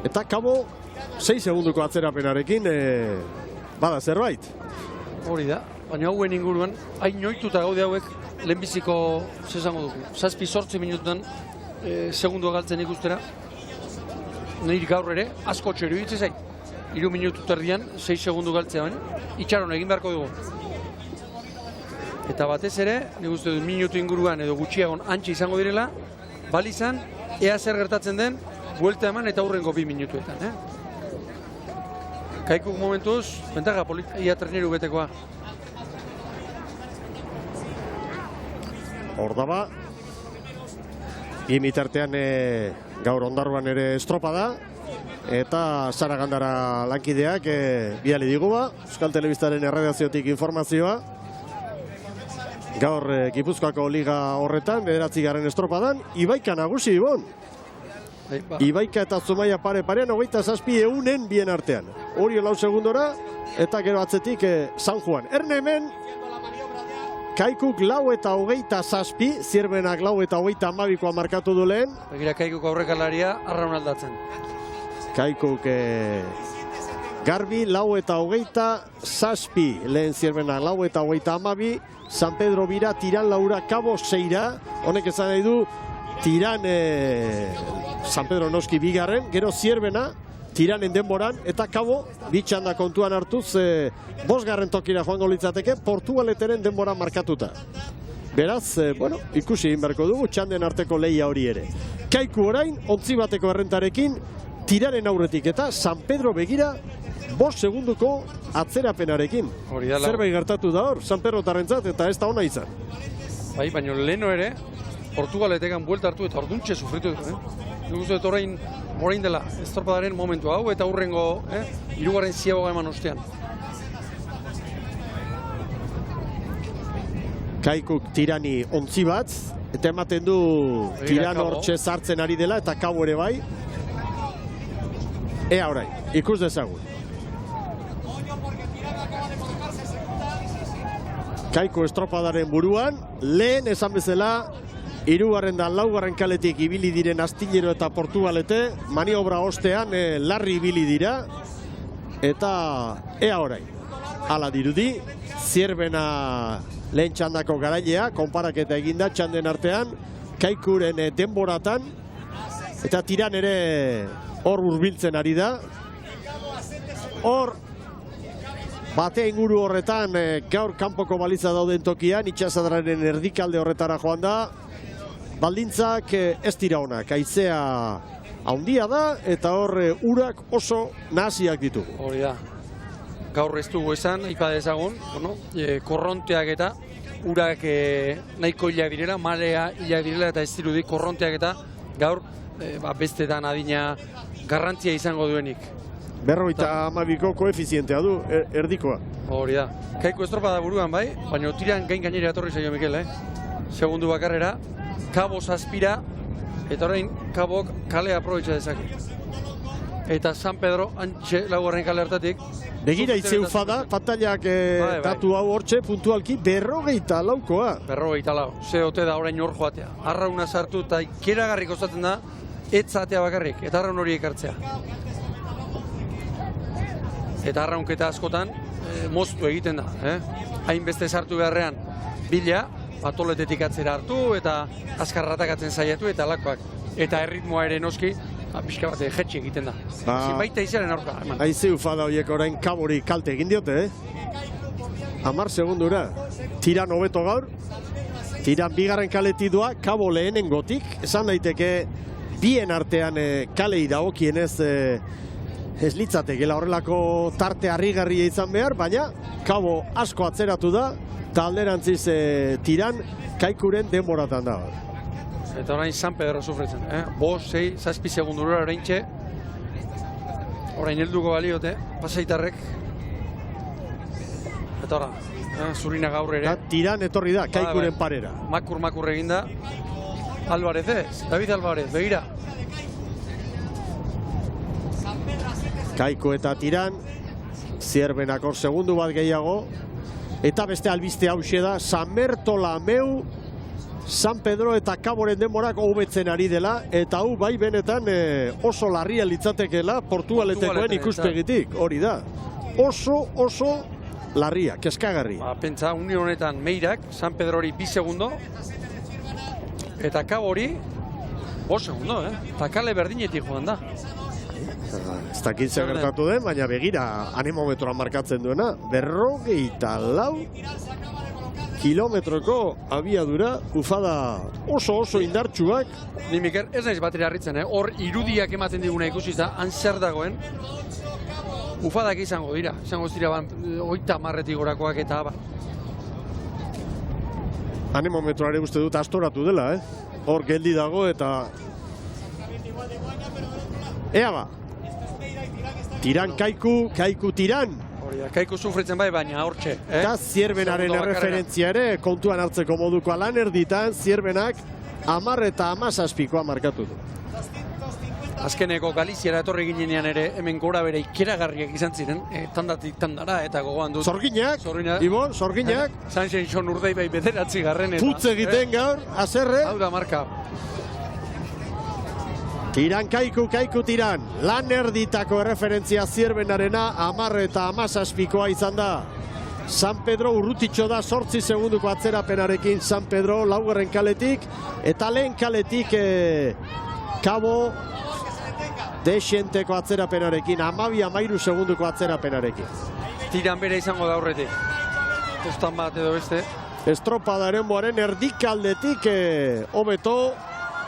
S2: eta kabo 6 segunduko atzerapenarekin, bada zerbait.
S1: Hori da, baina hauen inguruan, hain oituta gaude hauek, lehenbiziko, zezango dugu, 7-8 minututan segundu galtzen ikustera, nire gaur ere, asko txero iruditzen zait. 3 minutu terdian, 6 segundu galtzea baina, itxaron egin beharko dugu. Eta batez ere, nik uste dut minutu inguruan edo gutxiagon antxe izango direla, balizan, ea zer gertatzen den, buelta eman eta hurrengo 2 minutuetan. Kaikuk momentuz, bentaga ia treneru betekoa.
S2: Hor daba, imitartean gaur Ondarruan ere estropada, eta Sara Gandara lankideak biali diguba, Euskal Telebistaren erredakziotik informazioa. Gaur Gipuzkoako liga horretan, 9. estropadan, Ibaika nagusi, Ibon. Ibaika eta Zumaia pare-parean, 27 eunen bien artean. Hori 4 segundora, eta gero atzetik San Juan. Erne hemen, Kaikuk 4:27, Zierbenak 4:32 markatu du lehen.
S1: Begira, Kaikuk aurrekalaria arraun aldatzen.
S2: Kaikuk garbi 4:27, lehen Zierbenak 4:32, San Pedro bira, Tiran Laura, Kabo 6, honek esan nahi du, Tiran San Pedro noski 2, gero Zierbena, Tiranen denboran, eta Kabo, bitxanda kontuan hartuz, 5. tokira joango litzateke, Portugaleteren denbora markatuta. Beraz, ikusi egin beharko dugu, txanden arteko lehia hori ere. Kaiku orain, 11 bateko errentarekin, Tiranen aurretik, eta San Pedro begira, 5 segunduko atzerapenarekin. Zerbait gertatu da hor, San Pedro tarrentzat, eta ez da ona izan.
S1: Bai, baina leheno ere, Portugaletekan buelta hartu eta orduntxe sufritu dut. Nik uste dut orain dela estropadaren momentu hau eta hurrengo 3. ziagoa eman ostean.
S2: Kaikuk Tirani 11 bat, eta ematen du Tiran hortxe sartzen ari dela eta Kabo ere bai. Ea orain, ikus dezagun. Kaiku estropadaren buruan, lehen esan bezala, 3. da 4. kaletik ibili diren Astillero eta Portugalete, maniobra ostean larri ibili dira, eta ea orain. Hala dirudi, Zierbena lehen txandako garailea, konparaketa eginda txanden artean, Kaikuren denboratan, eta Tiran ere hor hurbiltzen ari da. Hor, bate inguru horretan, gaur kanpoko baliza dauden tokian, itxasadraren erdikalde horretara joan da, baldintzak ez dira honak, haizea handia da, eta hor urak oso nahasiak ditu.
S1: Hori da, gaur ez dugu esan, aipa dezagun, korronteak eta urak nahiko hilak direla, marea hilak direla, eta ez dirudi korronteak eta gaur bestetan adina garrantzia izango duenik.
S2: 52ko koefizientea du, erdikoa.
S1: Hori da, Kaiku estropada buruan bai, baina Tiran gainera etorri zaio Mikel, segundu bakarrera, Kabo zazpira, eta orain Kabok kale aprobetxa dezake. Eta San Pedro, antxe 4. kale hartatik.
S2: Begira itzeu fada, pantailak datu hau hortxe, puntualki, 54koa.
S1: 54, ze ote da orain hor joatea. Arrauna sartu eta ikeragarrik osatzen da, etzatea bakarrik, eta arraun hori ekartzea. eta arraunketa askotan moztu egiten da. Hainbeste sartu beharrean bila, patoletetik atzera hartu eta azkarratakatzen saiatu eta alakoak. Eta erritmoa ere noski, pixka bat jetxe egiten da. Baita izaren aurka.
S2: Haize ufada horiek orain Kabori kalte egin diote, 10 segundura. Tiran hobeto gaur. Tiran bigarren kaletidua, Kabo lehenengotik. Esan daiteke bien artean kalei dagokienez ez litzatekela horrelako tarte harrigarria izan behar, baina Kabo asko atzeratu da, eta alderantziz Tiran Kaikuren denboratan da.
S1: Eta orain San Pedro sufritzen, 5, 6, 7 segundura orain txe. Orain helduko baliote, pasaitarrek. Eta ora, Zurina gaur ere.
S2: Tiran etorri da, Kaikuren parera.
S1: Makur eginda. Álvarez David Álvarez, begira.
S2: Kaiku eta Tiran, Zierbenak hor segundu bat gehiago. Eta beste albiste hauxe da, San Bertolameu, San Pedro eta Kaboren denborak hobetzen ari dela, eta hau bai benetan oso larria litzatekeela Portugaletekoen ikuspegitik, hori da. Oso larria, keskagarri.
S1: Pentsa, unio honetan Meirak, San Pedrori 2 segundo, eta Kabori 5 segundo, eta kale berdinetik joan da.
S2: Ez dakit zer gertatu den, baina begira anemometroan markatzen duena, 54 kilometroko abiadura, ufada oso indartsuak.
S1: Ni Mikel, ez naiz batera harritzen, hor irudiak ematen diguna ikusita, han zer dagoen, ufadak izango dira 30 gorakoak eta ba.
S2: Anemometroare uste dut astoratu dela, hor geldi dago eta... Ea ba! Tiran Kaiku, Kaiku Tiran!
S1: Kaiku sufritzen bai, baina hortxe.
S2: Eta Zierbenaren erreferentzia ere kontuan hartzeko modukoa lan erditan, Zierbenak 10 eta 17koa markatu du.
S1: Azkeneko Galiziara etorri ginenean ere hemen gora bere ikeragarriak izan ziren, tandatik tandara eta gogoan dut.
S2: Zorginak, Ibon, Zorginak.
S1: Sanxenxon Urdei bai 9.
S2: Putz egiten gaur, azerre.
S1: Hau da marka.
S2: Tiran Kaiku, Kaiku Tiran. Lan erditako erreferentzia Zierbenarena 10 eta 17koa izan da. San Pedro urrutitxo da 8 segunduko atzerapenarekin San Pedro laugarren kaletik. Eta lehen kaletik Kabo Dexenteko atzerapenarekin, 12-13 segunduko atzerapenarekin.
S1: Tiran bere izango da horretik. Tostan bat edo beste.
S2: Estropada eremuaren erdikaldetik hobeto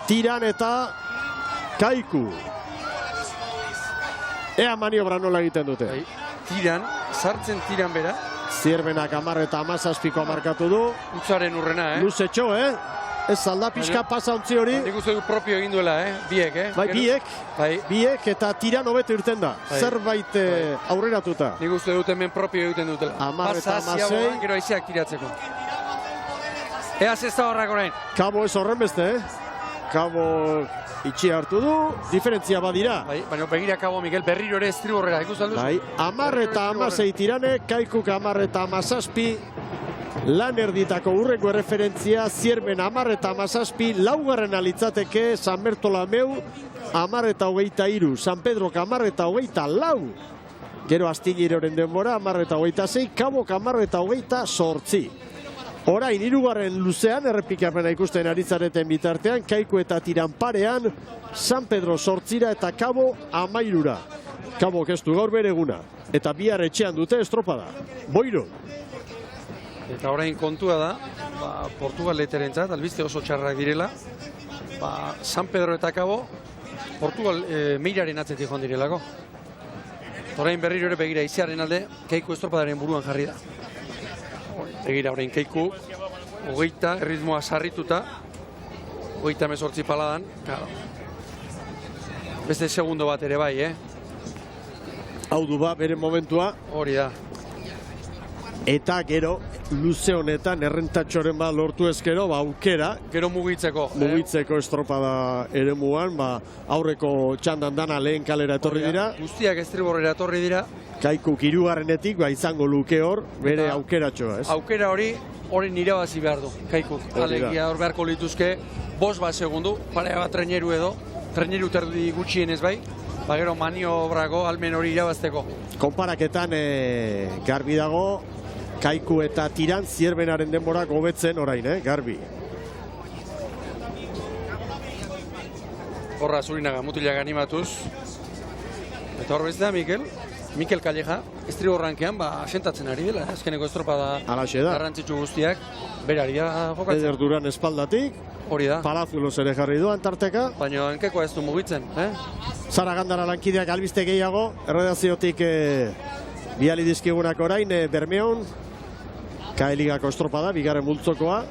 S2: Tiran eta Kaiku. Ea maniobra nola egiten dute.
S1: Tiran, sartzen Tiran bera.
S2: Zierbenak 10 eta 17koa markatu du.
S1: Utzaren urrena,
S2: Luzetxo, Ez alda pixka pasa ontzi hori.
S1: Nik uste du propio egin duela, biek,
S2: Bai, biek eta Tiran hobeto irten da. Zerbait aurreratuta.
S1: Nik uste dut hemen propio egiten dutela.
S2: 10 eta 16.
S1: Gero aizeak tiratzeko. Ea zesta horrak orain.
S2: Kabo ez horren beste, Kabo itxi hartu du, diferentzia badira.
S1: Bai, baina begira Kabo Miguel berriro ere estriborrera, ikusten duzu?
S2: Bai, 10 eta 16 Tiranek, Kaikuk 10 eta 17. Lan erditako urreko erreferentzia, Zierben 10 eta 17, laugarren alitzateke San Bertolameu 10 eta 23, San Pedro 10 eta 24, gero Astilleroren denbora 10 eta 26, Kabok 10 eta 28. Orain, hirugarren luzean, errepikapena ikusten aritzareten bitartean, Kaiku eta Tiran parean, San Pedro 8 eta Kabo 13. Kabok ez du gaur bere eguna, eta bihar etxean dute estropada. Boiro.
S1: Eta orain kontua da, Portugaleterentzat, albiste oso txarrak direla, San Pedro eta Kabo, Portugal Meiraren atzetik joan direlako. Orain berriro ere begira izearen alde, Kaiku estropadaren buruan jarri da. Begira orain Kaiku, 20, erritmoa sarrituta, 38 paladan, beste segundo bat ere bai,
S2: Hau du ba, bere momentua.
S1: Hori da.
S2: Eta gero, luze honetan, errentatxoren bat lortu ezkero, aukera.
S1: Gero mugitzeko.
S2: Mugitzeko estropada eremuan, aurreko txandan dana lehen kalera etorri dira.
S1: Guztiak estriborrera etorri dira.
S2: Kaikuk hirugarrenetik, izango luke hor, bere aukeratxoa,
S1: Aukera hori irabazi behar du, Kaikuk. Alegia hor beharko lituzke, 5 segundu, parea bat treneru edo, treneru terdi gutxienez bai. gero maniobrako almen hori irabazteko.
S2: Konparaketan garbi dago, Kaiku eta Tiran Zierbenaren denborak hobetzen orain, garbi.
S1: Horra Zurinaga mutilak animatuz. Eta hor bezala Mikel Calleja, estribo rankean, asentatzen ari dela, azkeneko estropada garrantzitsu guztiak, berari da jokatzen.
S2: Eder Duran espaldatik,
S1: hori da.
S2: Palazuelos ere jarri duan tarteka.
S1: Baina hankeko ez du mugitzen,
S2: Zara Gandara lankideak albiste gehiago, erredaziotik biali dizkigunak orain, Bermeon, Kaeligako estropada, bigarren multzokoa,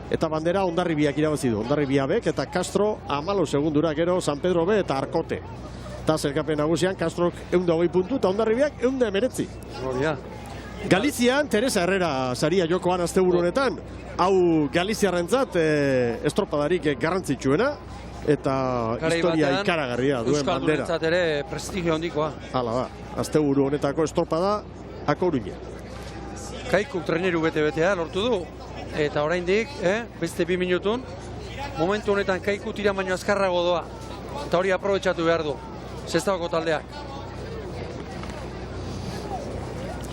S2: eta bandera Hondarribiak irabazi du. Hondarribia bek, eta Castro 14 segundura gero San Pedro B eta Arkote. Eta zelkapen nagusian, Castrok 120 puntu, eta Hondarribiak 119.
S1: Hori da.
S2: Galizian, Teresa Herrera saria jokoan asteburu honetan, hau Galiziarrentzat estropadarik garrantzitsuena, eta historia ikaragarria duen bandera.
S1: Euskaldunentzat ere prestigio handikoa.
S2: Hala da, asteburu honetako estropada A Coruña.
S1: Kaikuk treneru bete-betea lortu du, eta oraindik, beste 2 minutun, momentu honetan Kaiku Tiran baino azkarrago doa, eta hori aprobetxatu behar du, Sestaoko taldeak.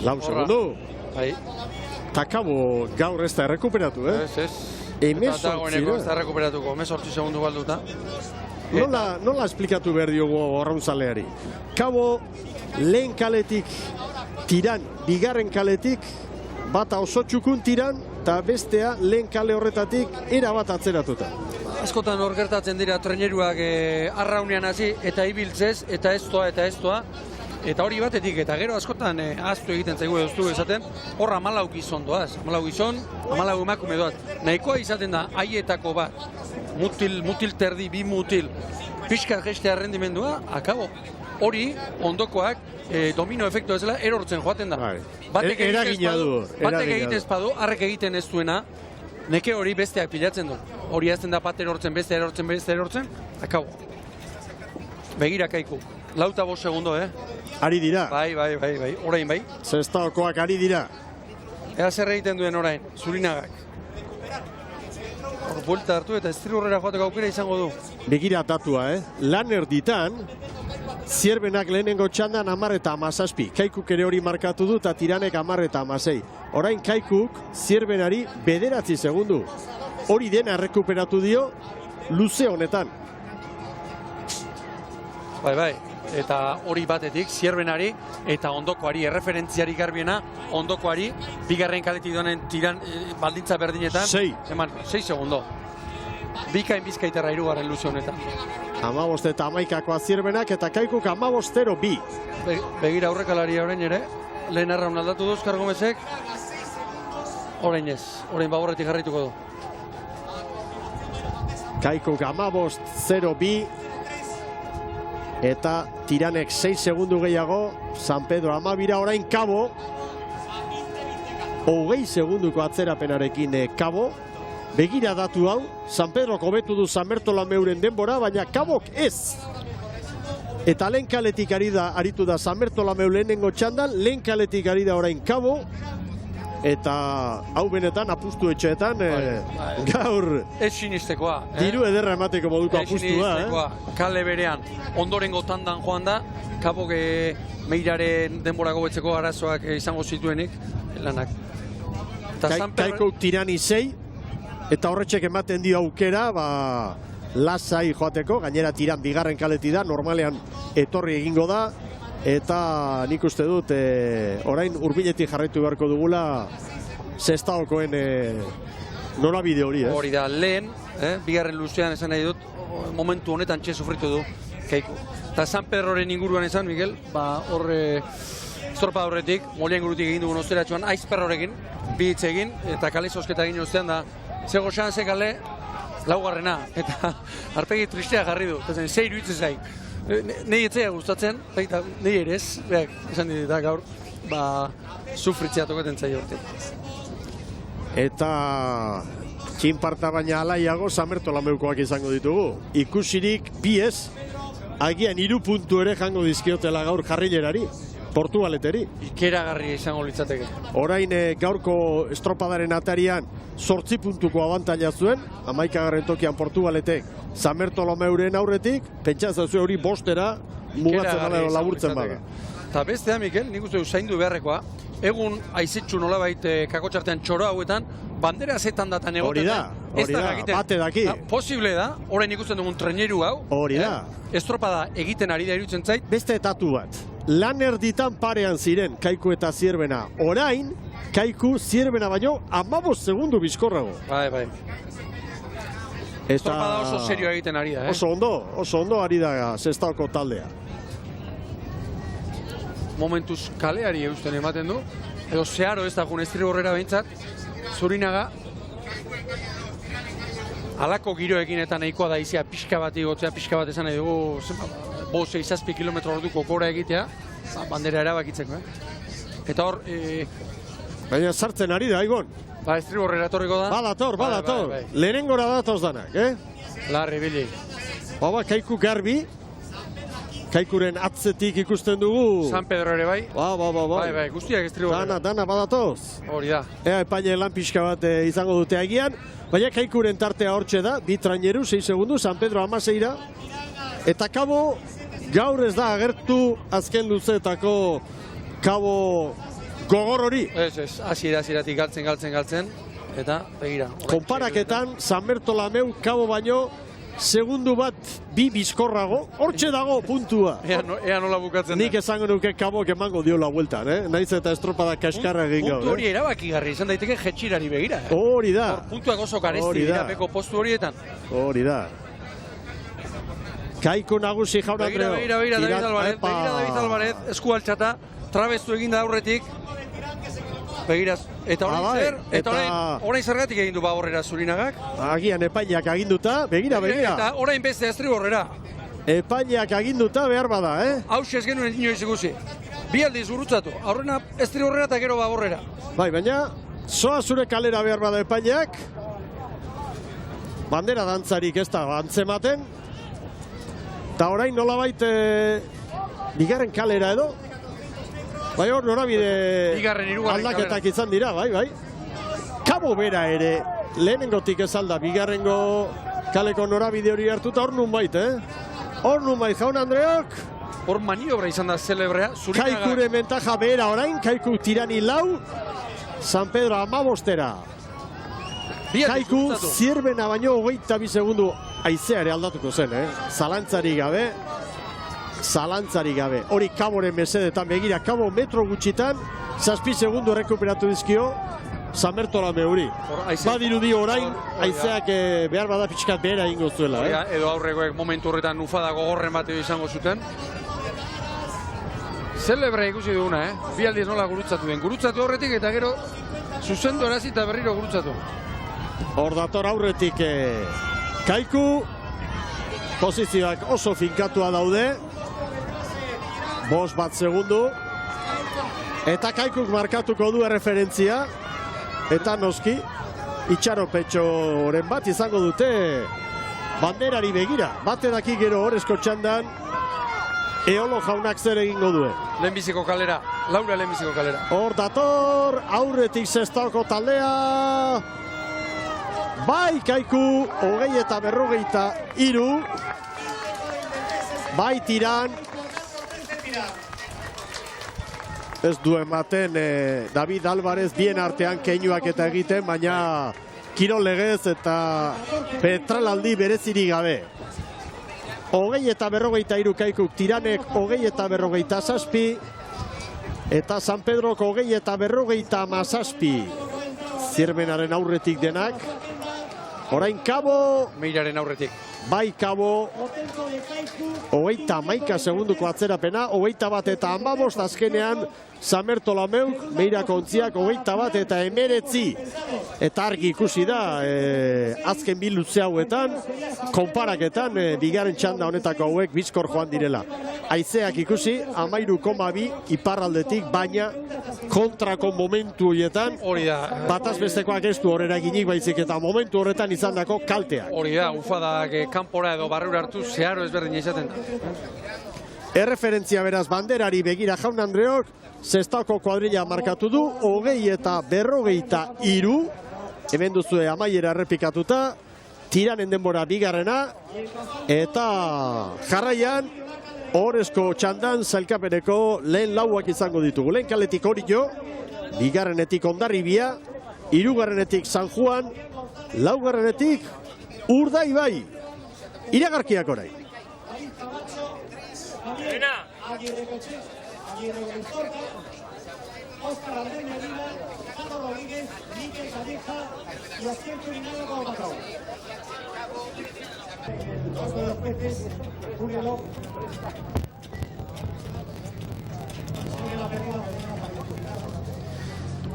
S2: Lau segundu.
S1: Bai.
S2: Takabo gaur ez da errekuperatu,
S1: Ez. Eta dagoeneko ez da errekuperatuko, 18 segundu balduta.
S2: Nola esplikatu behar diogu arraunzaleari? Kabo lehen kaletik Tiran, bigarren kaletik, bata oso txukun Tiran, eta bestea lehen kale horretatik erabat atzeratuta.
S1: Askotan hor gertatzen dira treneruak arraunean hasi eta ibiltzez, eta ez doa. Eta hori batetik, eta gero askotan ahaztu egiten zaigu duztu esaten, hor 14 gizon doaz. 14 gizon, 14 emakume doaz. Nahikoa izaten da, haietako bat, mutil terdi, 2 mutil, pixka gestea rendimendua, akabo. Hori, ondokoak, domino efektu ezela, erortzen joaten da. Batek egiten ez badu, harrek egiten ez duena, neke hori besteak pilatzen du. Hori azten da bat erortzen, beste erortzen, akabo. Begira Kaiku, 5 segundo,
S2: Ari dira.
S1: Bai, orain bai.
S2: Sestaokoak ari dira.
S1: Ea zer egiten duen orain, Zurinagak. Hor buelta hartu eta estribordera joateko aukera izango du.
S2: Begira datua, Lan erditan, Zierbenak lehenengo txandan 10 eta 17. Kaikuk ere hori markatu du eta Tiranek 10 eta 16. Orain Kaikuk Zierbenari 9 segundu. Hori dena errekuperatu dio luze honetan.
S1: Bai. Eta hori batetik, Zierbenari eta ondokoari, erreferentziari garbiena, ondokoari, bigarren kaletik donen Tiran baldintza berdinetan. 6 segundo. Bikain Bizkaitarra 3. luze honetan.
S2: 15 eta 11koa Zierbenak eta Kaikuk 15-2.
S1: Begira aurrekalaria orain ere, lehen arraun aldatu duz Kargomezek. Orain ez, orain baborretik jarraituko du.
S2: Kaikuk 15-0-2. Eta Tiranek 6 segundu gehiago, San Pedro 12, orain Kabo. 20 segunduko atzerapenarekin Kabo. Begira datu hau, San Pedro hobetu du San Bertolameuren denbora, baina Kabok ez. Eta lehen kaletik aritu da San Bertolameu lehenengo txandan, lehen kaletik ari da orain Kabo. Eta hau benetan apustu etxeetan gaur
S1: ez sinistekoa.
S2: Diru ederra emateko moduko apustu da.
S1: Kale berean, ondorengo tandan joan da, Kabok Meiraren denbora gobetzeko arazoak izango zituenik, lanak.
S2: Kaikuk Tirani 6, eta horretxek ematen dio aukera, lasai joateko, gainera Tiran bigarren kaleti da, normalean etorri egingo da, eta nik uste dut orain hurbiletik jarraitu beharko dugula Sestaokoen norabide hori,
S1: Hori da, lehen, bigarren luzean esan nahi dut, momentu honetan txe sufritu du Kaiku. Eta San Pedroren inguruan esan, Miguel, hor estropa horretik, molien gurutik egin dugun osteratxoan, aizperrorekin, bi hitz egin, eta kale zosketa egin ostean da, zego xanze kale, laugarrena, eta arpegi tristea jarri du, eta zei iruditzen zaik. Nei etzea gustatzen, baita nei ere ez, esan dit da gaur, sufritzea tokaten zaio hortik.
S2: Eta txinparta baina alaiago San Bertolameukoak izango ditugu. Ikusirik bi ez, agian 3 puntu ere jango dizkiotela gaur jarrilerari. Portugaleteri.
S1: Ikeragarria izango litzateke.
S2: Orain gaurko estropadaren atarian 8 puntuko abantaila zuen, 11. tokian Portugaletek San Bertolomeuren aurretik, pentsatzen zuen hori bostera mugatzen dela laburtzen bada.
S1: Eta bestea, Mikel, nik uste zaindu beharrekoa, egun aizetxu nolabait kakotxartean txoro hauetan, bandera zetan datan egoten.
S2: Hori da, bate daki.
S1: Posible da, orain ikusten dugun treneru hau.
S2: Hori da.
S1: Estropada egiten ari da iruditzen zait.
S2: Beste etatu bat. Lan erditan parean ziren Kaiku eta Zierbena. Orain, Kaiku Zierbena baino 15 segundu bizkorrago.
S1: Bai. Estropada oso serioa egiten ari da,
S2: Oso ondo ari da Sestaoko taldea.
S1: Momentuz kaleari eusten ematen du, edo zeharo ez da jun estribordera behintzat, Zurinaga halako giroekin eta nahikoa da izia pixka bat igotzea, pixka bat esan nahi dugu 5-6 kilometro orduko kora egitea, bandera erabakitzeko, Eta hor...
S2: Baina sartzen ari da, Igon.
S1: Estriborrera etorriko da.
S2: Badator. Lehenengora datoz danak,
S1: Larri, Bili.
S2: Kaiku garbi. Kaikuren atzetik ikusten dugu.
S1: San Pedro ere bai. Bai, guztiak estriborrera.
S2: Dana badatoz.
S1: Hori da.
S2: Epaile lan pixka bat izango dute agian. Baina Kaikuren tartea hortxe da. 2 traineru, 6 segundu, San Pedro 16ra. Eta kabo, gaur ez da agertu azken luzeetako kabo gogor hori.
S1: Ez, hasieratik galtzen. Eta, begira.
S2: Konparaketan, San Bertolomeu kabo baino, segundu bat bi bizkorrago, hortxe dago puntua.
S1: Ea nola bukatzen da.
S2: Nik esango nuke kabok emango diola bueltan, Naiz eta estropada kaskarra egin gaur.
S1: Puntu hori erabakigarri, izan daiteke jetxirari begira.
S2: Hori da.
S1: Puntuak oso garesti dira beko postu horietan.
S2: Hori da. Kaiku nagusi jaun Andreo.
S1: Begira, David Alvarez, esku altxata, trabestu eginda aurretik. Begiraz, eta orain zergatik egin du horrera Zurinagak?
S2: Agian epaileak aginduta, begira.
S1: Eta orain beste estriborrera.
S2: Epaileak aginduta behar bada,
S1: Hau ez genuen inoiz ikusi. Bi aldiz gurutzatu, aurrena estriborrera eta gero baborrera.
S2: Bai, baina, zoa zure kalera behar bada epaileak, bandera dantzarik ez da antzematen, eta orain nolabait bigarren kalera edo, bai hor norabide aldaketak izan dira, bai. Kabo bera ere, lehenengotik ez alda, bigarrengo kaleko norabide hori hartuta hor nun bait, Hor nun bait, jaun Andreok.
S1: Hor maniobra izan da celebrea.
S2: Kaikure mentaja bera orain, Kaiku tirani 4, San Pedro 15era. Kaiku Zierbena baino 22 segundu haizea ere aldatuko zen, Zalantzari gabe. Hori kaboren mesedetan begira, kabo metro gutxitan, 7 segundu errekuperatu dizkio San Bertolomeuri. Badirudi orain, haizeak behar bada pixkat behera ingo zuela.
S1: Edo aurrekoek momentu horretan ufada gogorren bateo izango zuten. Celebre ikusi duguna, Bi aldiz nola gurutzatu den. Gurutzatu horretik eta gero zuzendu erazi eta berriro gurutzatu.
S2: Hor dator aurretik Kaiku, posizioak oso finkatua daude. 5 segundu. Eta Kaikuk markatuko du referentzia. Eta noski, itxaropetxoren bat izango dute banderari begira. Bate daki gero horrezko txandan, Eolo jaunak zer egingo duen.
S1: Lehenbiziko kalera, Laura lehenbiziko kalera.
S2: Hor dator, aurretik Sestaoko taldea. Bai Kaiku, 20-43. Bai Tiran. Ez du ematen David Alvarez bien artean keinuak eta egiten, baina kirol legez eta petralaldi berezirik gabe. 20-43 Kaikuk, Tiranek 20-47, eta San Pedrok 20-47. Zierbenaren aurretik denak. Orain kabo.
S1: Meiraren aurretik.
S2: Bai kabo. 31 segunduko atzerapena. 21 eta 15 azkenean San Bertolomeuk, Meirako ontziak 21 eta 19. Eta argi ikusi da, azken bi luze hauetan, konparaketan, bigarren txanda honetako hauek bizkor joan direla. Haizeak ikusi, 13,2 iparraldetik, baina kontrako momentu horietan, bataz bestekoak ez du horrera eginik baizik eta momentu horretan izan dako kalteak.
S1: Hori da, ufadak kanpora edo barrura hartu, zeharo ezberdin izaten da.
S2: Erreferentzia beraz banderari begira Jaun Andreok, Sestaoko kuadrilla markatu du, 20 eta 43, hemen duzue amaiera errepikatuta, Tiranen denbora bigarrena, eta jarraian, Ohorezko txandan sailkapeneko lehen lauak izango ditugu. Lehen kaletik Orio, bigarrenetik Hondarribia, hirugarrenetik San Juan, laugarrenetik Urdaibai. Iragarkiak orain.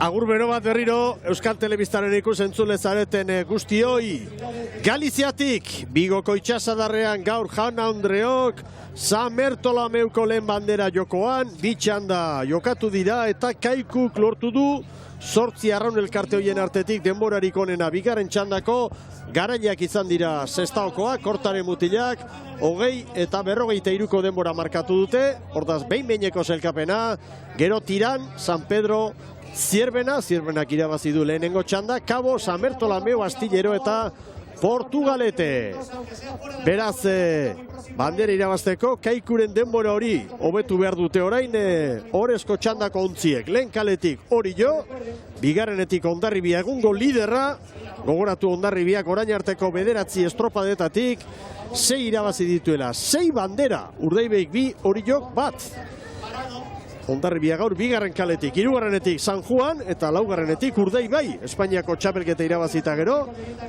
S2: Agur bero bat berriro, Euskal Telebistaren ikusentzule zareten guztioi. Galiziatik, Bigoko itxasadarrean gaur Jaun Andreok, San Bertolomeuko lehen bandera jokoan, bitxanda jokatu dira eta Kaikuk lortu du, 8 arraun elkarte hoien artetik denborarik onena bigarren txandako, garaileak izan dira Sestaokoak, Kortaren mutilak, 20 eta 43ko denbora markatu dute, ordaz behin-behineko sailkapena, gero Tiran, San Pedro, Zierbenak irabazi du lehenengo txanda, Kabo, San Bertolomeu, Astillero eta Portugalete. Beraz, bandera irabazteko, Kaikuren denbora hori hobetu behar dute orain, Ohorezko txandako ontziek. Lehen kaletik Orio, bigarrenetik Hondarribia egungo liderra, gogoratu Hondarribiak orain arteko 9 estropadetatik, 6 irabazi dituela, 6 bandera, Urdaibaik 2, Oriok 1. Hondarribia gaur bigarren kaletik, hirugarrenetik San Juan eta laugarrenetik Urdaibai. Espainiako txapelketa irabazita gero,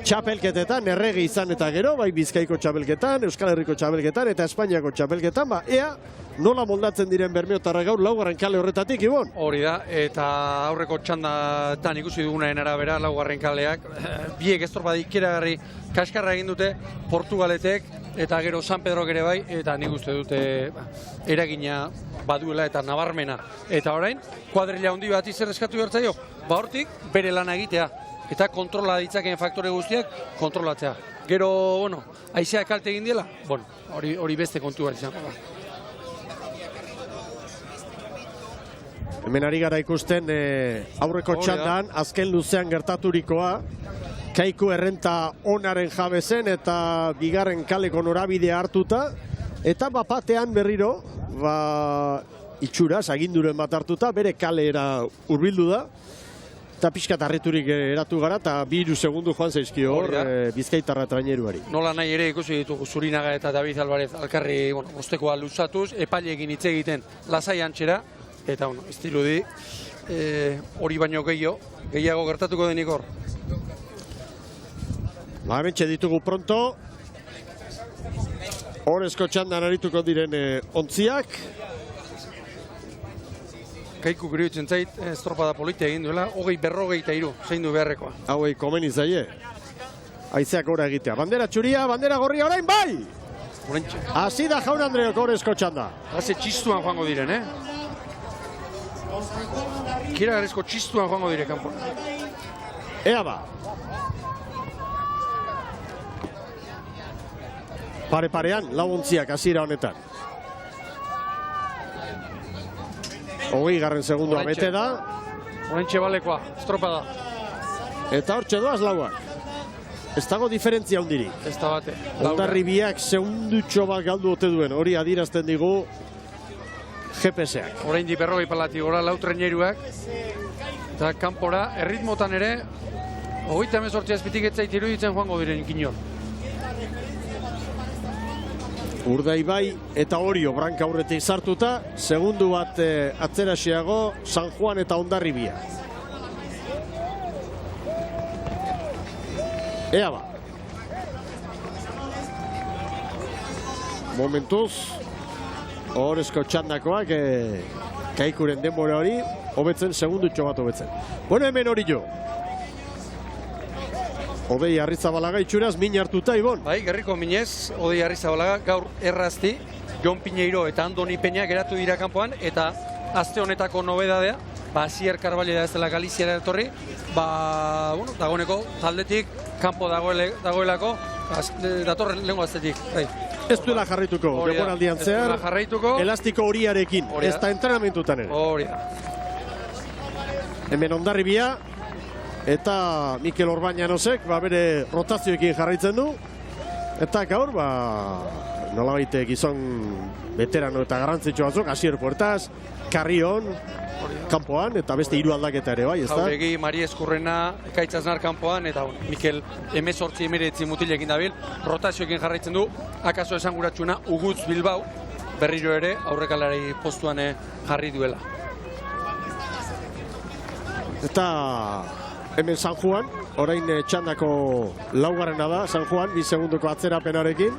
S2: txapelketetan errege izan eta gero, bai Bizkaiko txapelketan, Euskal Herriko txapelketan eta Espainiako txapelketan, ea nola moldatzen diren bermeotarra gaur laugarren kale horretatik, Ibon?
S1: Hori da, eta aurreko txandatan ikusi dugunaen arabera, laugarren kaleak, biek estropadik ikeragarri kaskarra egin dute, Portugaletek, eta gero San Pedrok ere bai, eta nik uste dute eragina baduela eta nabarmena. Eta orain, kuadrilla handi bat izerreskatu bertzaio, hortik bere lana egitea, eta kontrola ditzakeen faktore guztiak kontrolatzea. Gero, bueno, haizeak kalte egin diela, bueno, hori beste kontu bat izan.
S2: Hemen ari gara ikusten aurreko txandan, azken luzean gertaturikoa, Kaiku errenta onaren jabe zen eta bigarren kaleko norabidea hartuta, eta bapatean berriro, itxuraz, aginduren bat hartuta, bere kalera hurbildu da, eta pixkat harriturik eratu gara, eta 2 segundu joan zaizkio hor Bizkaitarra traineruari.
S1: Nola nahi ere ikusi ditugu Zurinaga eta David Alvarez alkarri ostekoa luzatuz, epaileekin hitz egiten lasai antxera, eta ez dirudi hori baino gehiago gertatuko denik hor.
S2: Hementxe ditugu pronto, Ohorezko txandan arituko diren ontziak.
S1: Kaiku iruditzen zait, estropada politia egin duela, 20-43, zein du beharrekoa.
S2: Hauei komeni zaie, haizeak gora egitea. Bandera txuria, bandera gorria orain bai! Hasi da Jaun Andreok Ohorezko txanda.
S1: Haze txistuan joango diren, Kiragarrizko txistuan joango dire kanpon.
S2: Ea ba. Pare-parean, lau ontziak hasiera honetan. 20. segundua bete da.
S1: Horentxe balekoa, estropada.
S2: Eta hortxe doaz lauak. Ez dago diferentzia hundiri.
S1: Ez da bate.
S2: Hondarribiak segundutxo bat galdu ote duen, hori adierazten digu GPS-ak.
S1: Orain di 40 palati gora lau traineruak. Eta kanpora, erritmotan ere, 38 azpitik etzait iruditzen joango diren inkinor.
S2: Urdaibai eta Orio branka aurretik sartuta, segundu bat atzeraxeago San Juan eta Hondarribia. Ea ba. Momentuz, Ohorezko txandakoak Kaikuren denbora hori, hobetzen, segundutxo bat hobetzen. Bueno, hemen Orio. Odei Arrizabalaga itxuraz min hartuta, Ibon.
S1: Bai, gerriko minez, Odei Arrizabalaga gaur errazti, Jon Piñeiro eta Andoni Peña geratu dira kanpoan, eta aste honetako nobedadea, Asier Carvalho ez dela Galiziara etorri, dagoeneko taldetik, kanpo dagoelako, datorren lehengo aztetik. Bai.
S2: Ez duela jarraituko, denboraldian
S1: Ez duela
S2: zehar,
S1: jarraituko.
S2: elastiko horiarekin, ez da entrenamentutan ere.
S1: Hori da.
S2: Hemen Hondarribia, eta Mikel Orbañanosek bere rotazioekin jarraitzen du. Eta gaur, nolabait gizon veterano eta garrantzitsu batzuk, Asier Puertas, Carrion, kanpoan, eta beste 3 aldaketa ere bai, ez da?
S1: Jauregi, Mari Eskurrena, Ekaitz Aznar kanpoan, eta Mikel 18-19 mutilekin dabil, rotazioekin jarraitzen du, akaso esanguratsuena Ugutz Bilbao, berriro ere aurrekalari postuan jarri duela.
S2: Eta hemen San Juan, orain txandako laugarrena da, San Juan, 2 segundoko atzerapenarekin.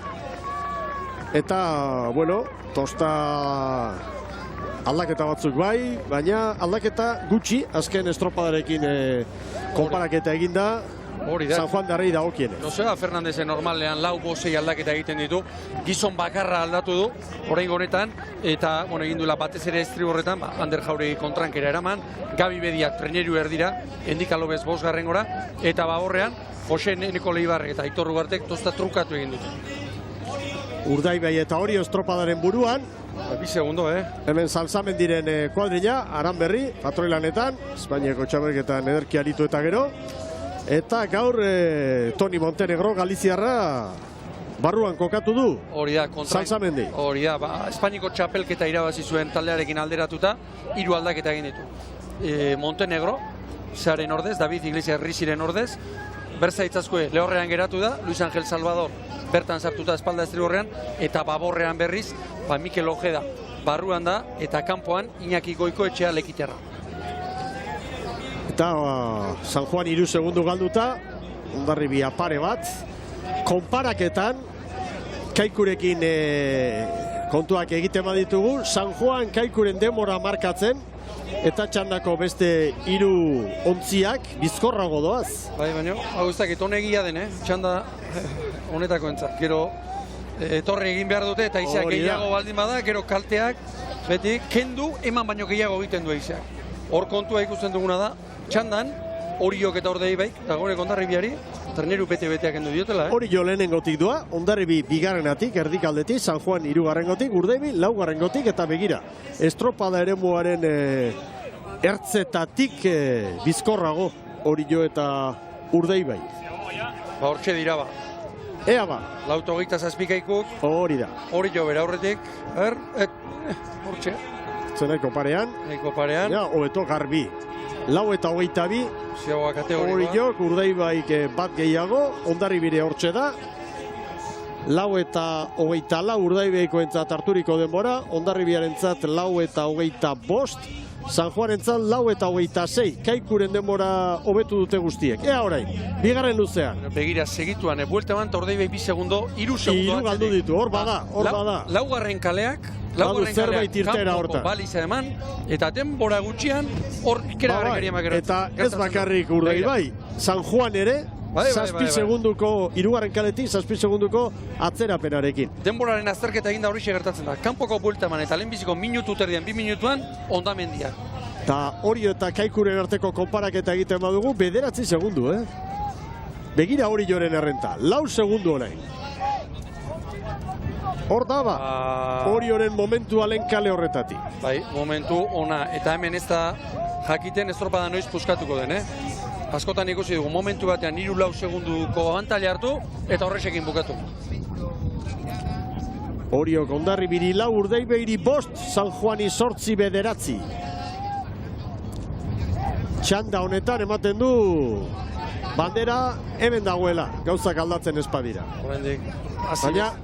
S2: Eta, bueno, tosta aldaketa batzuk bai, baina aldaketa gutxi, azken estropadarekin konparaketa eginda, San Juan darrei dagokienez.
S1: Joseba Fernandezen normalean 4-5 aldaketa egiten ditu, gizon bakarra aldatu du, oraingo honetan, eta egin duela batez ere estriborretan, Ander Jauregi kontrankera eraman, Gabi Bediak treneru erdira, Endika Lobez 5. Eta baborrean, Jose Eneko Leibarrek eta Aitor Ugartek tosta trukatu egin dute.
S2: Urdaibai eta Orio estropadaren buruan,
S1: 2 segundo,
S2: hemen Salsamendiren kuadrilla, Aranberri, patroilanetan, Espainiako txapelketan ederki aritu eta gero. Eta gaur Toni Montenegro Galiziarra barruan kokatu du.
S1: Hori da,
S2: Salsamendi.
S1: Hori da, Espainiko txapelketa irabazi zuen taldearekin alderatuta, 3 aldaketa egin ditu. Montenegro, zaren ordez, David Iglesias Riziren ordez, Berza Itzazkue lehorrean geratu da, Luis Angel Salvador bertan sartuta espalda estriborrean, eta baborrean berriz, Mikel Ojeda barruan da, eta kanpoan Iñaki Goikoetxea Lekiterra.
S2: Eta San Juan 3 segundu galduta, Hondarribia pare bat, konparaketan, Kaikurekin kontuak egiten baditugu, San Juan Kaikuren denbora markatzen, eta txandako beste 3 ontziak bizkorrago doaz.
S1: Bai, baina, hau ez dakit, honegia den, txanda honetako entzat. Gero, torre egin behar dute, eta izeak gehiago baldin bada, gero kalteak, beti, kendu, eman baino gehiago egiten du izeak. Hor kontua ikusten duguna da, txandan, Oriok eta Urdaibaik, eta gore Hondarribiari, treneru bete-beteak endu diotela,
S2: Orio lehenengotik doa, Hondarribi 2. erdikaldetik, San Juan 3. Urdaibi 4. eta begira. Estropada eremuaren ertzetatik bizkorrago Orio eta Urdaibai.
S1: Hortxe dira
S2: Ea ba.
S1: 27 kaikuk.
S2: Hori da.
S1: Orio bera aurretik, hortxe.
S2: Zenaiko parean.
S1: Eko parean.
S2: Ja, hobeto garbi. 4 eta 22.
S1: Ziagoa kategorikoa.
S2: Oriok, Urdaibaik bat gehiago, Hondarribire hortxe da. 4 eta 24 Urdaibaiko entzat harturiko denbora, Hondarribiarentzat 4 eta 25, San Juanentzat 4 eta 26. Kaikuren denbora hobetu dute guztiek. Ea orain, 2. luzean.
S1: Begira, segituan, buelta eman, Urdaibai 2 segundo, 3 segundo.
S2: 3 galdu ditu, hor bada.
S1: 4. kaleak,
S2: zerbait irtera hortan.
S1: Baliza eman, eta denbora gutxian, hor ikera garrikaria makera.
S2: Eta ez bakarrik Urdaibai, San Juan ere, 7 segunduko, 3. kaletik, 7 segunduko atzerapenarekin.
S1: Denboraren azterketa eginda hori gertatzen da. Kanpoko buelta eman eta lehenbiziko minutu terdian, 2 minutuan, Hondamendia.
S2: Eta Orio eta Kaikuren arteko konparaketa egiten badugu, 9 segundu, Begira Orioren errenta, 4 segundu orain. Hor da Orioren momentua lehen kale horretatik.
S1: Bai, momentu ona, eta hemen ez da jakiten estropada noiz puskatuko den, Askotan ikusi dugu, momentu batean 3-4 segunduko abantaila hartu, eta horrexekin bukatu.
S2: Oriok Hondarribiri 4, Urdaibairi 5, San Juani 8 9. Txanda honetan ematen du bandera hemen dagoela, gauzak aldatzen espadira.
S1: Oraindik,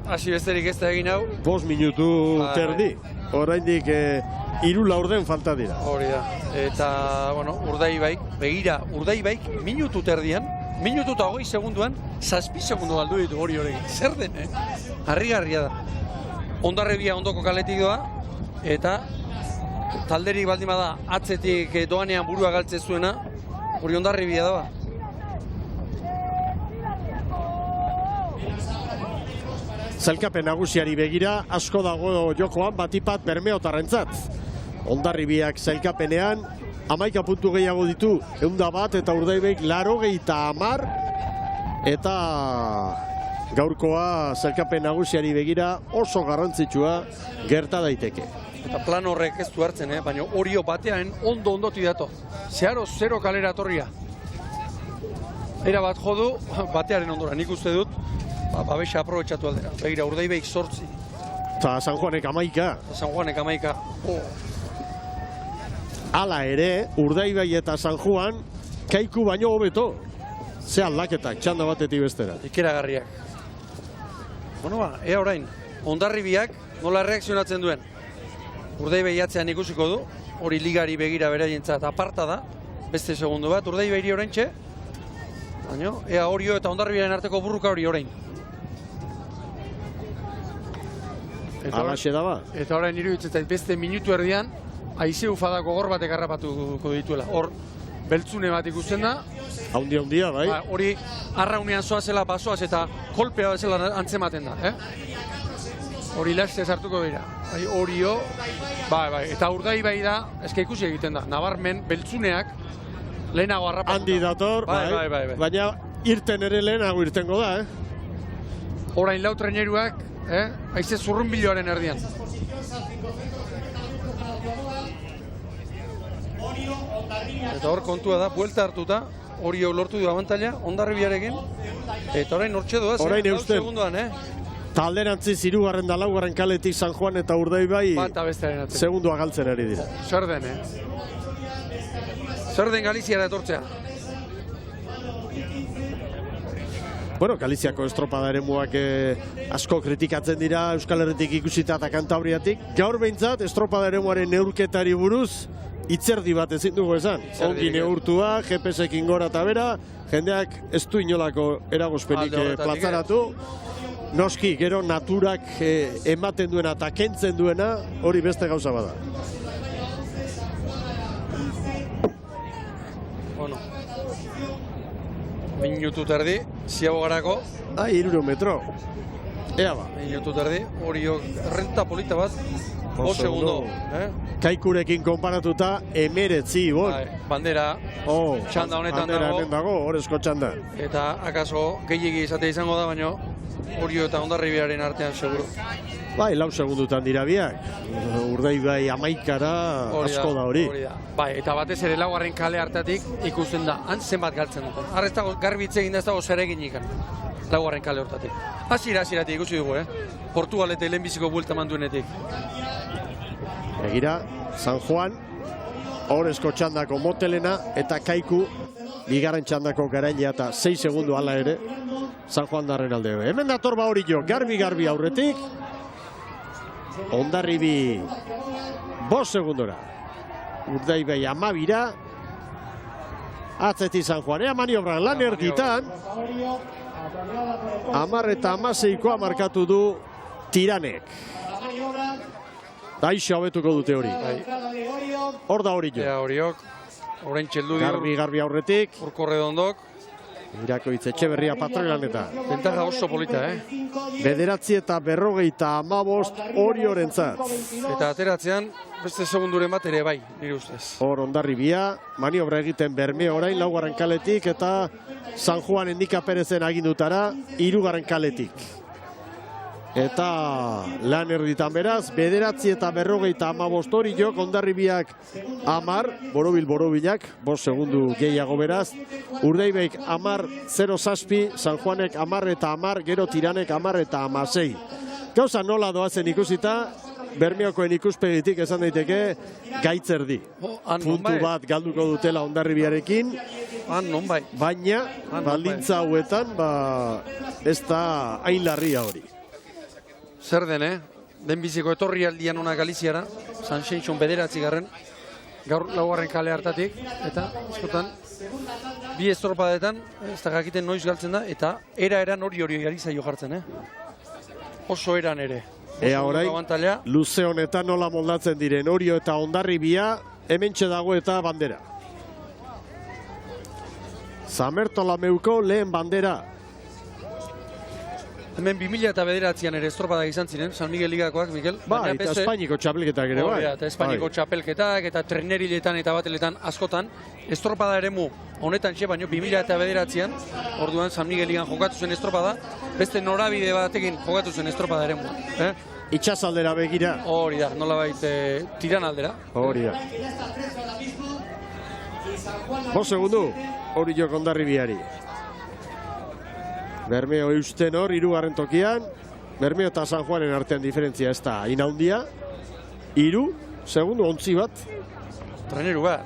S1: hasi besterik ez da egin hau.
S2: 5 minutu terdi, oraindik 3 laurden falta dira.
S1: Hori da, eta, Urdaibaik, begira, Urdaibaik minutu terdian, minutu eta 20 segunduan, 7 segundu galdu ditu hori horrekin. Zer den, Harrigarria da. Hondarribia ondoko kaletik doa, eta talderik baldin bada atzetik doanean burua galtzen zuena, hori Hondarribia da.
S2: Zailkapen nagusiari begira, asko dago jokoan batipat Bermeotarrentzat. Hondarribiak zailkapenean, 11 puntu gehiago ditu, 101 eta Urdaibaik 90 eta gaurkoa zelkapen nagusiari begira oso garrantzitsua gerta daiteke.
S1: Eta plan horrek ez du hartzen, baina Orio batean ondotik dato. Zeharo zero kalera torria. Era bat jodu, batearen ondora, nik uste dut, babesa aprobetxatu aldera. Begira, Urdaibaik 8.
S2: Eta San Juanek 11.
S1: San Juanek 11.
S2: Hala ere, Urdaibai eta San Juan, Kaiku baino hobeto. Ze aldaketak, txanda batetik bestera.
S1: Ikeragarriak. Bueno ba, ea orain, Hondarribiak nola reakzionatzen duen. Urdaibai atzean ikusiko du, hori ligari begira beraientzat aparta da, beste segundu bat, Urdaibairi oraintxe, baina, ea Orio eta Hondarribiaren arteko burruka hori orain.
S2: Alaxe da ba.
S1: Eta orain iruditzen beste minutu erdian, haize ufadako gor batek harrapatuko dituela. Hor, beltzune bat ikusten da.
S2: Haundia, bai.
S1: Hori, arraunean zoazela basoaz eta kolpea bezala antzematen da. Hori laste sartuko dira. Orio, bai, eta Urdaibai da, eska ikusi egiten da. Nabarmen, beltzuneak lehenago harrapatuta.
S2: Handi dator, bai. Baina irten ere lehenago irtengo da,
S1: Orain lau treneruak, haize zurrunbiloaren erdian. Eta hor kontua da, buelta hartuta, Orio lortu du abantaila, Hondarribiarekin, eta orain hortxe doaz,
S2: orain eusten.
S1: Segunduan,
S2: Talderantziz 3. eta 4. kaletik San Juan eta Urdaibai
S1: bata bestearen atzen.
S2: segundua galtzen ari dira.
S1: Zer den, Zer den Galiziara etortzea?
S2: Bueno, Galiziako estropada eremuak asko kritikatzen dira Euskal Herritik ikusita eta Kantabriatik. Gaur behintzat, estropada eremuaren neurketari buruz, itzerdi bat ezin dugu esan. Ongi neurtua, GPS-ekin gora eta bera, jendeak ez du inolako eragozpenik platzaratu. Noski, gero naturak ematen duena eta kentzen duena, hori beste gauza bada.
S1: Bueno, minutu terdi, ziago garako.
S2: 3 metro. Ea ba.
S1: Minutu terdi, Orio renta polita bat, 5 segundo.
S2: Kaikurekin konparatuta, 19, bon.
S1: Bandera, txanda honetan
S2: bandera hemen dago, horrezko txanda.
S1: Eta akaso gehiegi izate izango da, baina Orio eta Hondarribiaren artean seguru.
S2: Bai, 4 segundutan dira biak. Urdaibai 11 asko da hori.
S1: Bai, eta batez ere 4. kale hartatik ikusten da, han zenbat galtzen duten. Arra ez dago garbi hitz egin da ez dago zer egin ikan. 4. kale hortatik. Hasieratik ikusi dugu, Portugal eta lehenbiziko buelta manduenetik.
S2: Begira, San Juan, horrezko txandako Motelena eta Kaiku, bigarren txandako Garailea eta 6 segundu hala ere, San Juan darren alde. Hemen dator ba Orio, garbi aurretik, Hondarribi 5 segundora. Urdaibai 12, atzetik San Juan. Ea maniobran lan erditan, 10 eta 16koa markatu du Tiranek. Daixo hobetuko dute hori. Hor da Orio.
S1: Ea Oriok, orain txeldu dio.
S2: Garbi aurretik.
S1: Urko redondok.
S2: Irakoitz Etxeberria patroilan eta.
S1: Ventaja oso polita,
S2: 9 eta 55 Oriorentzat.
S1: Eta ateratzean, beste segunduren bat ere bai, nire ustez.
S2: Hor Hondarribia, maniobra egiten Bermeo orain, 4. kaletik, eta San Juan Endika Perezen agindutara, 3. kaletik. Eta lan erditan beraz, 9 eta 55 Oriok, Hondarribiak 10, Borobilak, 5 segundu gehiago beraz, Urdaibaik 10-0-6, San Juanek 10 eta 10, gero Tiranek 10 eta 16. Gauza nola doazen ikusita, Bermeokoen ikuspegitik esan daiteke gaitzerdi. Puntu bat galduko dutela Hondarribiarekin, baina baldintza hauetan ez da hain larria hori.
S1: Zer den, denbiziko etorri aldian ona Galiziara, San Xenxon 9. gaur 4. kale hartatik, eta askotan, bi estropadetan, ez da jakiten noiz galtzen da, eta eran hori gari zaio jartzen, Oso eran ere.
S2: Ea orain, luze honetan nola moldatzen diren, Orio eta Hondarribia, hementxe dago eta bandera. Zamertolameuko lehen bandera.
S1: Hemen 2009an ere estropadak izan ziren, San Miguel Ligakoak, Mikel.
S2: Ba, eta Espainiko txapelketak ere, bai.
S1: Eta Espainiko txapelketak, eta treneriletan eta bateletan askotan, estropada eremu honetan xe, baino 2009an, orduan San Miguelian jokatu zen estropada, beste norabide batekin jokatu zen estropada ere mua.
S2: Itxasaldera begira.
S1: Hori da, nolabait tiran aldera.
S2: Hori da. 5 segundu, hori jo Hondarribiari. Bermeo eusten hor, 3. tokian. Bermeo eta San Juanen artean diferentzia ez da inaundia. 3 segundu, 11 bat.
S1: Treneru bat.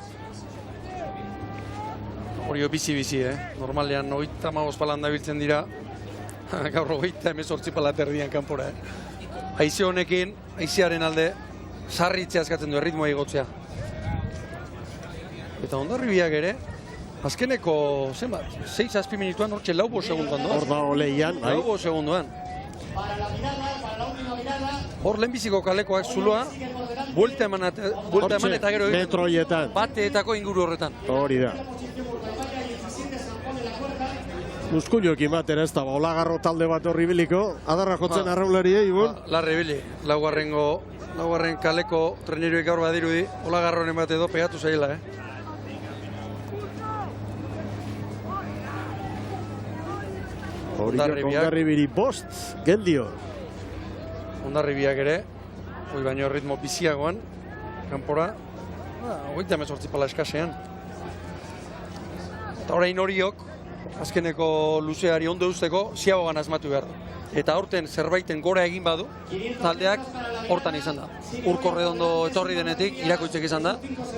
S1: Hori bizi-bizi, Normalean 35 palan dabiltzen dira. Gaur 38 palat erdian kanpora, Haize honekin, haizearen alde, sarritzea askatzen du, erritmoa igotzea. Eta Hondarribiak ere, azkeneko, zenbat, 6-7 minutuan, hortxe 4 segunduan doaz.
S2: Hor da oleian, bai.
S1: 4 segunduan. Hor lehenbiziko kalekoak zuloa, buelta eman eta gero egin.
S2: Metroietan.
S1: Bateetako inguru horretan.
S2: Hori da. Muskuñokin batera ez da, Olagarro talde bat horri biliko. Adarra jotzen arraulariei, Ibon.
S1: Larre bili, laugarren kaleko treneroek gaur badirudi, Olagarroren bat edo pegatu zaila,
S2: Hondarribiri 5, geldio.
S1: Hondarribiak ere, hoi baino ritmo biziagoan, kanpora, 38 pala eskasean. Eta orain horiok, azkeneko luzeari ondo eusteko, ziabogan asmatu behar du. Eta aurten zerbaiten gora egin badu, taldeak hortan izan da. Urko Redondo etorri denetik, irakoitzek izan da.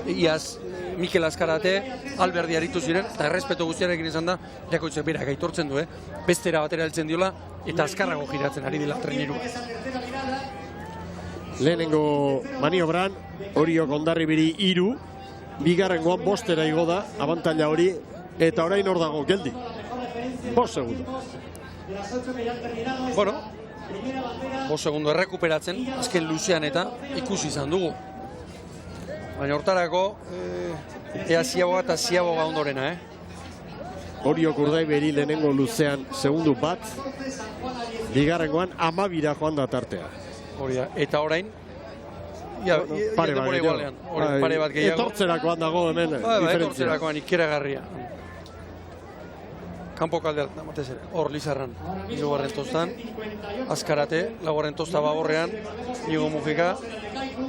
S1: Iaz, Mikel Azkarate, Alberdi aritu ziren, eta errespeto guztiarekin izan da, irakoitzek berak aitortzen du, bestera batera heltzen diola, eta azkarrago giratzen ari dela treneru.
S2: Lehenengo maniobran, horiok Hondarribiri 3, bigarrengoan 5 igo da, abantaila hori, eta orain hor dago, geldi. 5 segundu.
S1: Bueno, 5 segundu errekuperatzen, azken luzean eta ikusi izan dugu. Baina hortarako, ea ziaboga eta ziaboga ondorena,
S2: Horiok Urdaiberi lehenengo luzean segundu 1, bigarrengoan 12 joan da tartea.
S1: Hori da, eta orain,
S2: pare bat gehiago.
S1: Pare bat gehiago.
S2: Etortzerakoan dago hemen diferentzia.
S1: Etortzerakoan ikeragarria. Kanpo kaldean, batez ere, hor Lizarran, 3. tostan, Azkarate, 4. tosta Baborrean, Igo Mujika,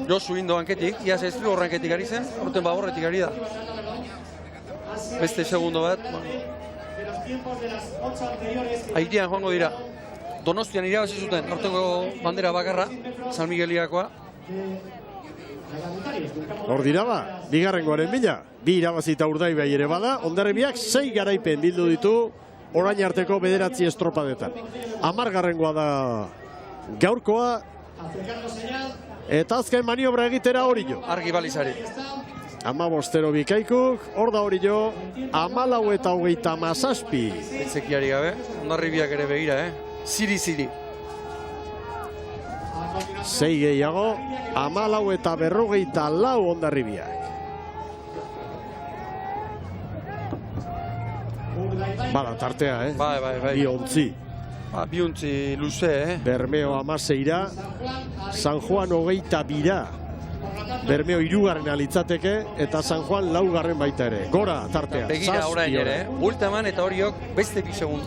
S1: Josu Indo hanketik, iaz ez du horranketik ari zen, aurten Baborretik ari da. Beste segundo bat, Haitian joango dira. Donostian irabazi zuten, aurtengo bandera bakarra, San Migueliakoa.
S2: Hor dira ba, bigarrengoaren bila. 2 irabazita Urdaibai ere bada, Hondarribiak 6 garaipen bildu ditu, orain arteko 9 estropadetan. 10. da gaurkoa, eta azken maniobra egitera hori jo.
S1: Argi balizari.
S2: 15 bikaikuk, hor da hori jo, 14 eta 37.
S1: Etzekiari gabe, Hondarribiak ere begira, Ziri.
S2: 6 gehiago, 14 eta 44 Hondarribiak. Bada tartea,
S1: Bai.
S2: Bi ontzi.
S1: Bi ontzi luze,
S2: Bermeo 16ra, San Juan 22ra. Bermeo 3. litzateke, eta San Juan 4. baita ere. Gora tartea.
S1: Begira orain ere, bulta eman eta horiok beste 2 segundu.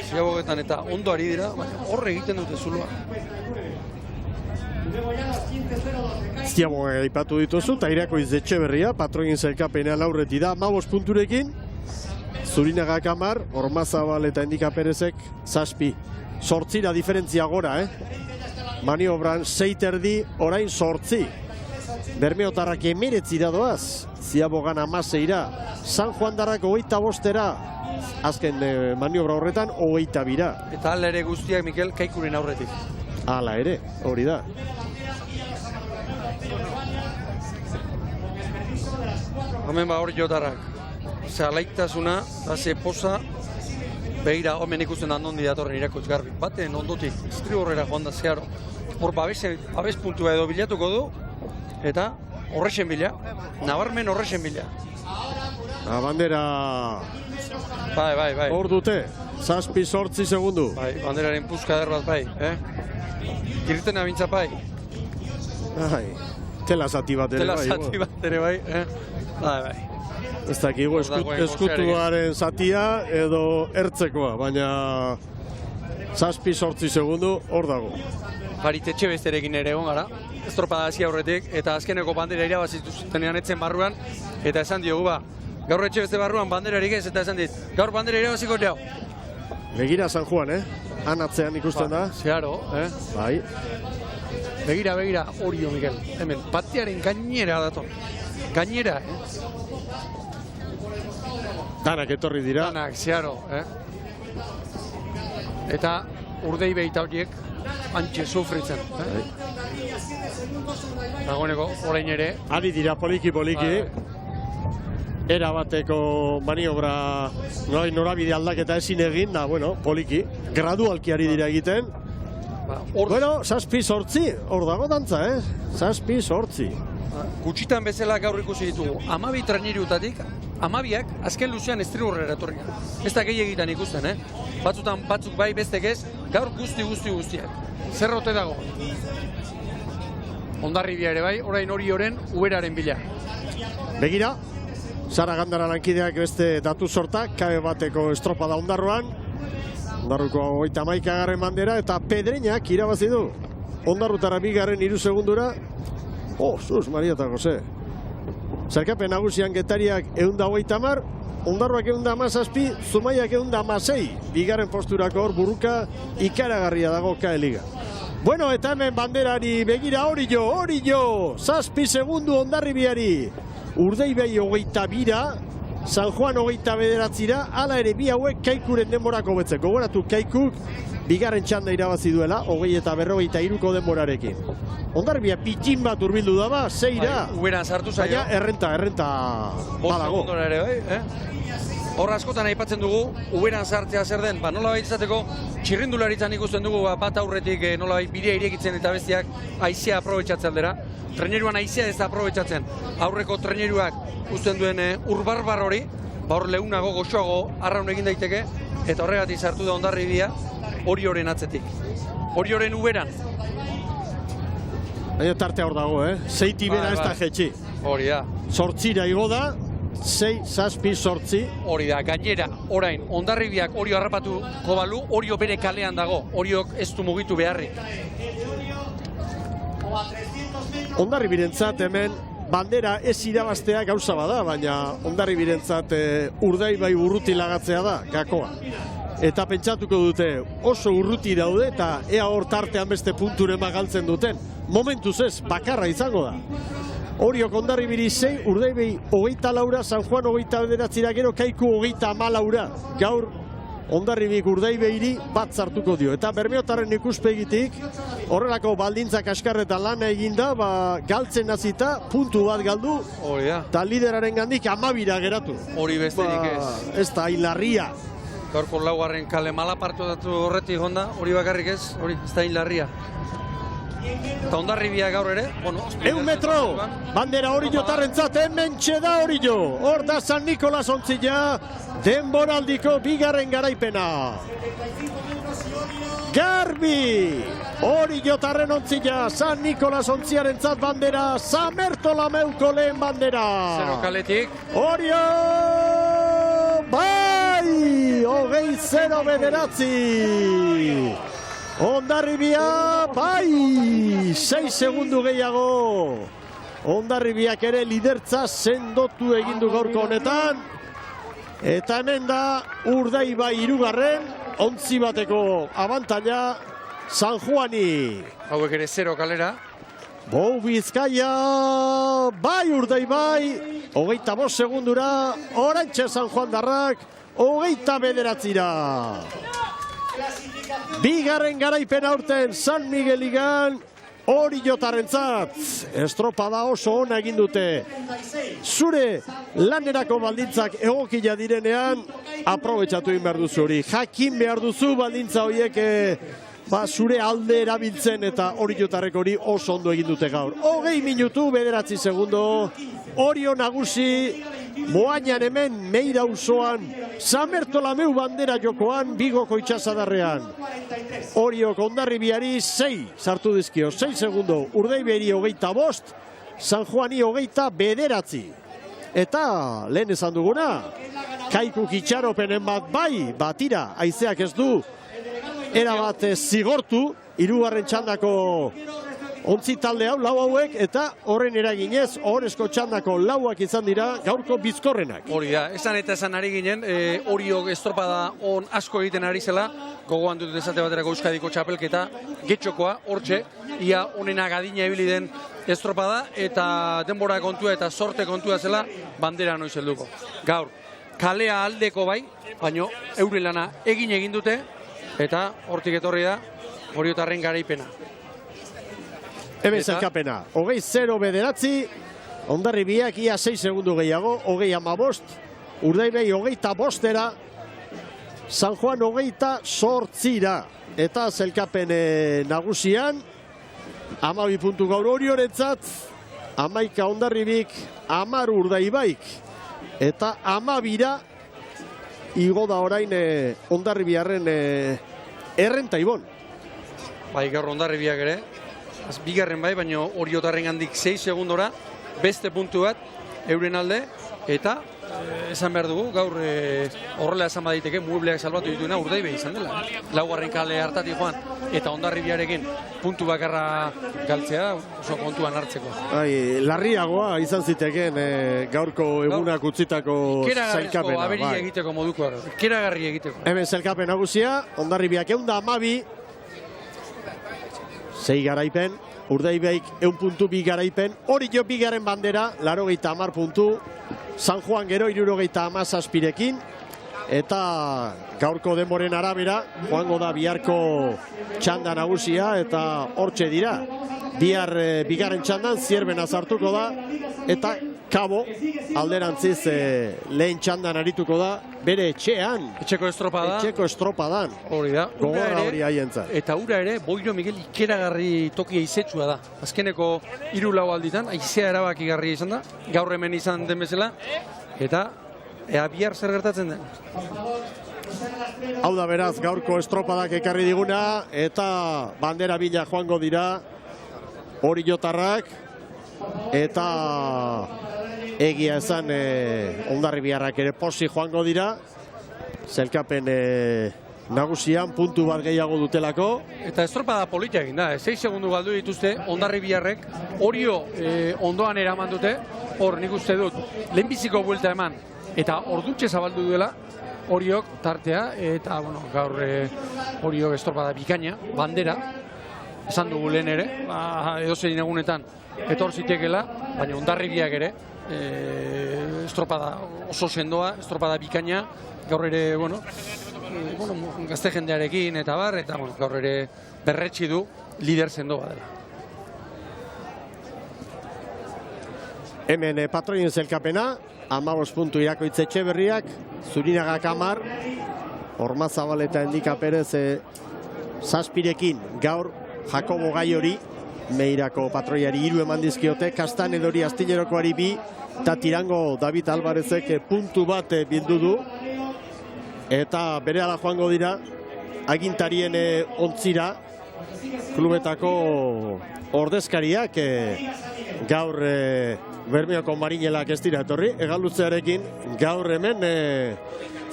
S1: Ziabogetan eta ondo ari dira, horre egiten dute zuloa.
S2: Ziaboga aipatu dituzu, eta Irakoiz Etxeberria, patroin zelkapena laurreti da, 15 punturekin. Zurinagak 10, Ormazabal eta Endika Perezek 7. 8 diferentzia gora, Maniobran 6 erdi, orain 8. Bermeotarrak 19 doaz, Ziabogan 16ra, San Juan darrak 25era, azken maniobra horretan 22ra.
S1: Eta hala ere guztiak Mikel Kaikuren aurretik.
S2: Hala ere, hori da.
S1: Hemen ba hori jotarrak. Ze alaitasuna, da ze poza, begira, homen ikusten handondi datorren Irakoitz garbi. Baten ondotik, estribo horrela joan da zeharo. Hor babes puntua edo bilatuko du, eta horrexen bila, nabarmen horrexen bila.
S2: Bandera
S1: Bai.
S2: hor dute, 7-8 segundu.
S1: Bai, banderaren puzka eder bat bai, Kirten abintza bai.
S2: Tela zati bat ere bai.
S1: Bai, Bai.
S2: Ez dakigu eskutuaren zatia edo ertzekoa, baina 7-8 segundu hor dago.
S1: Harit Etxebesterekin ere egon gara, estropada hasi aurretik, eta azkeneko bandera irabazitu zutenean etzen barruan, eta esan diogu gaur Etxebeste barruan banderarik ez, eta esan dit, gaur bandera irabaziko dira.
S2: Begira San Juan, han atzean ikusten da.
S1: Zeharo,
S2: Bai.
S1: Begira, Orio, Miguel. Hemen, batearen gainera dator. Gainera,
S2: Danak etorri dira.
S1: Danak, zeharo, Eta urdei behita horiek antxe sufritzen. Dagoeneko, orain ere.
S2: Adi dira poliki. Era bateko maniobra norabide aldaketa ezin egin, da, poliki. Gradualki ari dira egiten. 7-8, hor dago dantza, 7-8.
S1: Gutxitan bezala gaur ikusi ditugu. 12 trainerutatik, 12ak azken luzean estrigorrera etorriak. Ez da gehiagitan ikusten, Batzutan batzuk bai bestek ez, gaur guztiak. Zerrote dago. Hondarribia ere bai, orain Orioren uberaren bila.
S2: Begira, Sara Gandara lankideak beste datu sortak, kabe bateko estropada Ondarruan. Ondarruko 31. bandera eta Pedreñak irabazi du. Ondarrutara 2. 3 segundura. Maria eta Jose. Zerkapen nagusian Getariak 150, Ondarruak 117, Zumaiak 116. 2. posturako hor burruka ikaragarria dago KE Liga. Bueno, eta hemen banderari begira Orillo, 7 segundu Hondarribiari. Urdeibei 22, San Juan 29, hala ere bi hauek Kaikuren denborako betzeko. Gogoratu Kaikuk 2. txanda irabazi duela, 20 eta 43ko denborarekin. Hondarribia pitxin bat urbildu daba, 6ra.
S1: Uberan sartu zaio.
S2: Baina errenta badago.
S1: Ere, bai, Hor askotan aipatzen dugu, uberan sartzea zer den, nola baita izateko, txirrindularitzan ikusten dugu bat aurretik nola baita bidea irekitzen eta bestiak aizea aprobetxatzen dira. Treneruan aizea ez da aprobetxatzen. Aurreko treneruak usten duen urbarbar hori, hor leunago, goxoago, arraun egin daiteke, eta horregatik sartu da Hondarribia Orioren atzetik. Orioren uberan.
S2: Baina tartea hor dago, Zeiti bera ez da jetxi.
S1: Hori da.
S2: 8ra igo da, 6-7-8.
S1: Hori da, gainera, orain, Hondarribiak Orio harrapatuko balu, Orio bere kalean dago, Oriok ez du mugitu beharrik.
S2: Hondarribirentzat hemen bandera ez irabaztea gauza bada, baina Hondarribirentzat Urdaibai urruti lagatzea da, gakoa. Eta pentsatuko dute oso urruti daude eta ea hor tartean beste punturen galtzen duten. Momentuz ez, bakarra izango da. Oriok Hondarribiri 6, Urdaibei 24, San Juan 29, gero Kaiku 34. Gaur Hondarribik Urdaibeiri bat zartuko dio. Eta Bermeotarren ikuspegitik horrelako baldintzak askarreta lana eginda, galtzen hasita puntu bat galdu.
S1: Hori da.
S2: Eta lideraren gandik 12 geratu.
S1: Hori besterik ez.
S2: Ez da hilarria.
S1: Gaurko 4. kale malapartu datu horretik honda, hori bakarrik ez, hori ez da hilarria. Eta Hondarribia gaur ere,
S2: 100 metro, bandera Orillo tarrentzat, hemen txeda Orillo. Hor da San Nikolas ontzila, denboraldiko 2. garaipena. Garbi, Orillo tarren ontzila, San Nikolas ontziarentzat bandera, Samertolameuko lehen bandera.
S1: 0 kaletik.
S2: Orio, bai, 20-0 bederatzi. Hondarribia, bai, 6 segundu gehiago. Hondarribiak ere lidertza sendotu egindu gaurko honetan. Eta hemen da Urdaibai 3. Ontzi bateko abantaila San Juani.
S1: Hauek ere 0 kalera.
S2: Bou Bizkaia, bai Urdaibai, 25 segundura, orantxe San Juan darrak, 29ra. 2. garaipen aurten San Migueligan, Orillo tarrentzat. Estropada oso ona egin dute. Zure lanerako baldintzak egokia direnean, aprobetxatu egin behar duzu hori. Jakin behar duzu baldintza horiek zure alde erabiltzen eta Orillotarrek hori oso ondo egin dute gaur. 20 minutu, 9 segundo, Orio nagusi, Moañan hemen Meira auzoan, Samertolameu bandera jokoan, Bigoko itxasadarrean. Oriok Hondarribiari 6 sartu dizkio, 6 segundo, Urdaibeiri 25, San Juani 29. Eta lehen esan duguna, Kaikuk itxaropenen bat bai, batira, haizeak ez du erabat zigortu, hirugarren txandako ontzi talde hau, lau hauek, eta horren eraginez, ohorezko txandako lauak izan dira gaurko bizkorrenak.
S1: Hori da, esan eta esan ari ginen, horiok estropada on asko egiten ari zela, gogoan dut esate baterako Euskadiko txapelketa, getxokoa, hortxe, ia honena gadina ibili den estropada, eta denbora kontua eta sorte kontua zela, bandera noiz helduko. Gaur, kalea aldeko bai, baino euren lana egin dute, eta hortik etorri da, Oriotarren garaipena.
S2: Hemen zelkapena, 20-0 Hondarribiak ia 6 segundu gehiago, 20-15, Urdaibai 25-era, San Juan 28-ra, eta zelkapen nagusian, 12 puntu gaur Oriorentzat, 11 Hondarribik, 10 Urdaibaik, eta 12-ra, igo da orain Hondarribiarren errenta ibon.
S1: Bai, gaur Hondarribiak ere, bigarren bai, baina Oriotarren handik 6 segundora, beste puntu bat, euren alde, eta esan behar dugu, gaur horrela esan baditeke, muebleak salbatu dituena Urdaibai izan dela. Laugarren kale hartatik joan, eta Hondarribiarekin puntu bakarra galtzea, oso kontuan hartzeko.
S2: Larriagoa izan ziteken gaurko egunak utzitako zelkapena.
S1: Aberi egiteko moduko, keragarri egiteko.
S2: Hemen zelkapen nagusia, Hondarribiak 112, 6 garaipen, Urdaibaik 1 puntu 2 garaipen, Orio bigarren bandera, 80 puntu, San Juan gero 77rekin, eta gaurko denboren arabera, joango da biharko txanda nagusia, eta hortxe dira. Bihar bigarren txandan Zierbena sartuko da, eta Kabo alderantziz lehen txandan arituko da, bere etxean.
S1: Etxeko estropada.
S2: Etxeko estropadan.
S1: Hori da.
S2: Gogorra hori haientzat.
S1: Eta ura ere, Boiro Miguel ikeragarri tokia izetsua da. Azkeneko 3-4 alditan, aizea erabakigarria izan da, gaur hemen izan den bezala, eta ea bihar zer gertatzen den.
S2: Hau da beraz, gaurko estropadak ekarri diguna, eta bandera bila joango dira Oriotarrak, eta egia esan Hondarribiarrak ere posi joango dira, zelkapen nagusian puntu bat gehiago dutelako.
S1: Eta estropada politia egin da, 6 segundu galdu dituzte Hondarribiarrek, Orio ondoan eraman dute, hor nik uste dut, lehenbiziko buelta eman, eta ordutxe zabaldu duela, Oriok tartea, eta bueno, gaur Oriok estropada bikaina, bandera, esan dugu lehen ere, edozein egunetan etor zitekela, baina Hondarribiak ere, estropada oso sendoa, estropada bikaina, gaur ere, gazte jendearekin eta bar, eta gaur ere berretsi du lider sendoa dela.
S2: Hemen patroien zelkapena, 15 puntu Irakoitz Etxeberriak, Zurinagak 10, Ormazabal eta Endika Perez 7rekin, gaur Jakobo Gaiori, Meirako patroiari 3 eman dizkiote, Kastanedori Astillerokoari 2, eta Tirango David Alvarezek puntu bat bildu du, eta berehala joango dira, agintarien ontzira, klubetako ordezkariak, gaur Bermeoko Marinelak ez dira etorri, Egalutzearekin gaur hemen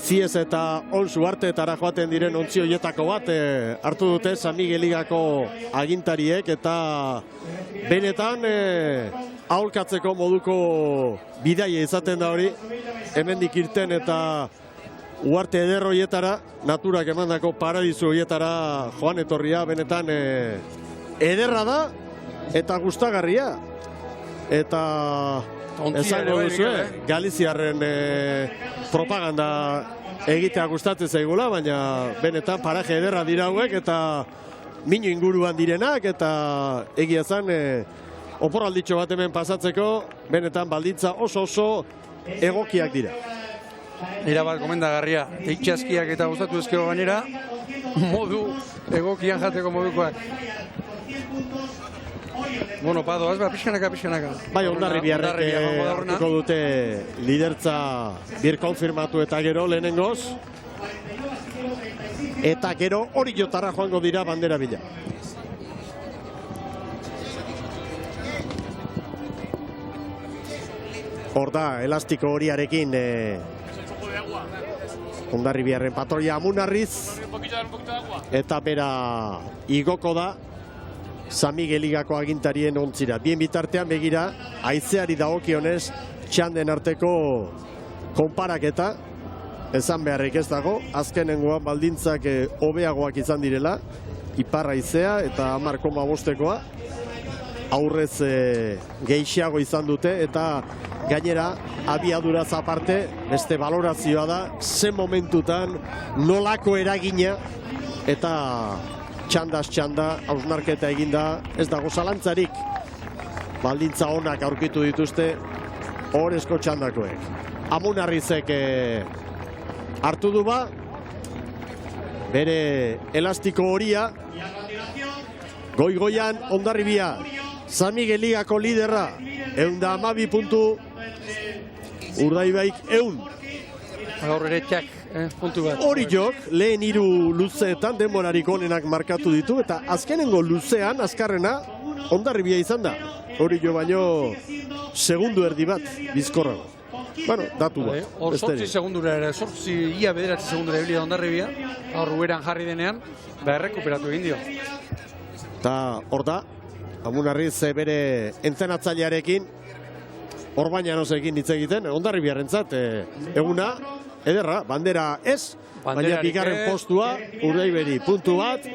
S2: Ziez eta Onsu Arteetara joaten diren ontzi horietako bat hartu dute San Migueligako agintariek, eta benetan aholkatzeko moduko bidaia izaten da hori, hemendik irten eta Uarte eder horietara, naturak emandako paradisu horietara joan etorria, benetan ederra da eta gustagarria. Eta esango duzu, Galiziarren propaganda egitea gustatzen zaigula, baina benetan paraje ederra dira hauek, eta minu inguruan direnak, eta egia esan oporalditxo bat hemen pasatzeko, benetan baldintza oso egokiak dira.
S1: Nira bat gomendagarria, itxaskiak eta gustatu ezkero gainera, modu egokian jateko modukoak. Bueno, Pado, azba, pixkanaka.
S2: Bai, Hondarribiarrek hartuko dute lidertza bir konfirmatu eta gero lehenengoz. Eta gero Oriotarra joango dira bandera bila. Hor da, elastiko horiarekin Hondarribiaren patroia Amunarriz eta bera igoko da San Migueligako agintarien ontzira. Bien bitartean begira, haizeari dagokionez txanden arteko konparaketa, esan beharrik ez dago, azkenengoan baldintzak hobeagoak izan direla, ipar haizea eta 10,5-koa, aurrez gehiago izan dute eta gainera abiaduraz aparte beste balorazioa da ze momentutan nolako eragina eta txandaz txanda hausnarketa eginda ez dago zalantzarik. Baldintza onak aurkitu dituzte ohorezko txandakoek. Amunarrizek hartu du ba bere elastiko horia, goigoian Hondarribia San Migueligako liderra 112 puntu, Urdaibaik 100.
S1: Gaur ere txak, puntu bat.
S2: Hori jok, lehen 3 luzeetan denborarik onenak markatu ditu, eta azkenengo luzean, azkarrena, Hondarribia izan da. Hori jo baino, segundu erdi bat, bizkorrago. Bueno, datu bat.
S1: Hor 8 segundura ere, ia 9 segundura ebilia Hondarribia, hor rueran jarri denean, errekuperatu egin dio.
S2: Eta hor da, Amunarriz bere entzenatzailearekin, Orbañanosekin hitz egiten, Hondarribiarentzat eguna, ederra, bandera ez, baina bigarren postua, Urdaiberi puntu bat.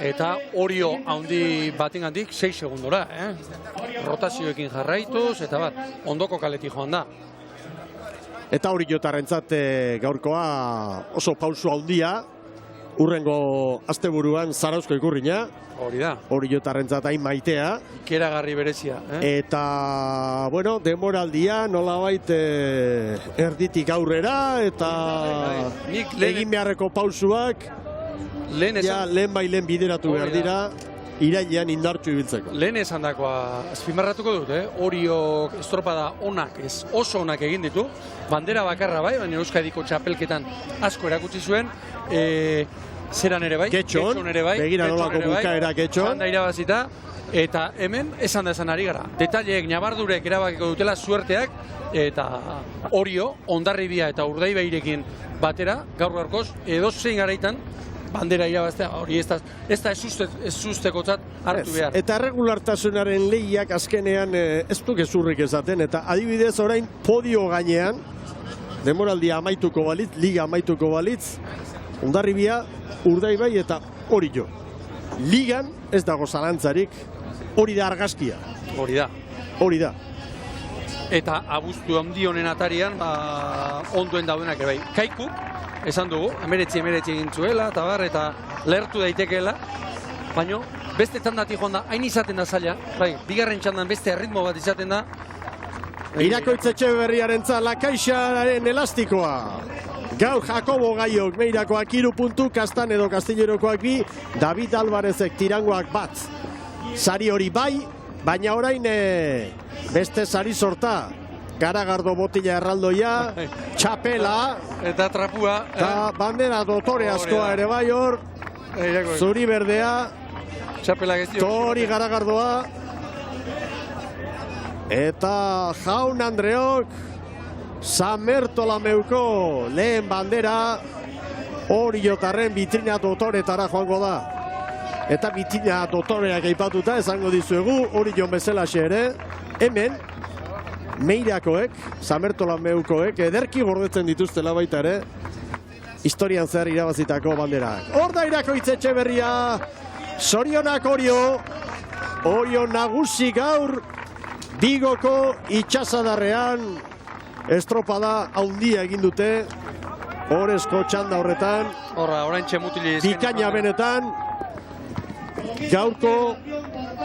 S1: Eta Orio handi batengandik 6 segundora, rotazioekin jarraituz, eta bat, ondoko kaletik joan da.
S2: Eta Oriotarrentzat gaurkoa oso pausu handia, urrengo asteburuan Zarauzko ikurrina.
S1: Hori da.
S2: Oriotarrentzat hain maitea.
S1: Ikeragarri berezia.
S2: Eta, bueno, denboraldia nolabait erditik aurrera, eta egin beharreko pausuak lehen bailen bideratu behar dira, irailean indartsu ibiltzeko.
S1: Lehen esan dakoa, azpimarratuko dut, Orio estropada onak, ez oso onak egin ditu, bandera bakarra bai, baina Euskadiko txapelketan asko erakutsi zuen, zeran ere bai, Getxon ere bai,
S2: begira nolako bukaera Getxon.
S1: Txanda irabazita, eta hemen esan da esan ari gara. Detaileek, nabardurek erabakiko dutela suerteak, eta Orio, Hondarribia eta Urdaibairekin batera, gaur gaurkoz, edozein garaitan, bandera irabaztea, hori ez da ezustekotzat hartu behar.
S2: Eta erregulartasunaren lehiak azkenean ez du gezurrik esaten, eta adibidez orain podio gainean, demoraldia amaituko balitz, liga amaituko balitz, Hondarribia, Urdaibai eta Orio. Ligan ez dago zalantzarik, hori da argazkia. Hori da.
S1: Eta abuztu handi honen atarian, onduen daudenak ere bai. Kaiku, esan dugu, emeretzi egin zuela, eta lertu daitekeela, baina beste txandatik joan da, hain izaten da zaila, bai, bigarren txandan beste erritmo bat izaten da.
S2: Irakoitz Etxeberriarentzat Lakaixaren elastikoa. Gaur Jakobo Gaiok Meirakoak 3 puntu, Kastanedo Kastillerokoak 2, David Alvarezek Tirangoak 1. Sari hori bai, baina orain beste sari sorta. Garagardo botila erraldoia, txapela,
S1: eta trapua,
S2: eta bandera dotore askoa ere bai hor, zuri berdea, tori Garagardoa, eta Jaun Andreok, San Bertolameuko lehen bandera, Oriotarren bitrina dotoretara joango da. Eta bitrina dotoreak aipatuta esango dizuegu, Orion bezalaxe ere, hemen, Meirakoek, San Bertolameukoek, ederki gordetzen dituztela baita ere, historian zehar irabazitako banderak. Hor da Irakoitz Etxeberria, zorionak Orio nagusi gaur, Bigoko itxasadarrean, estropada handia egin dute, horrezko txanda horretan, bikaina benetan, gaurko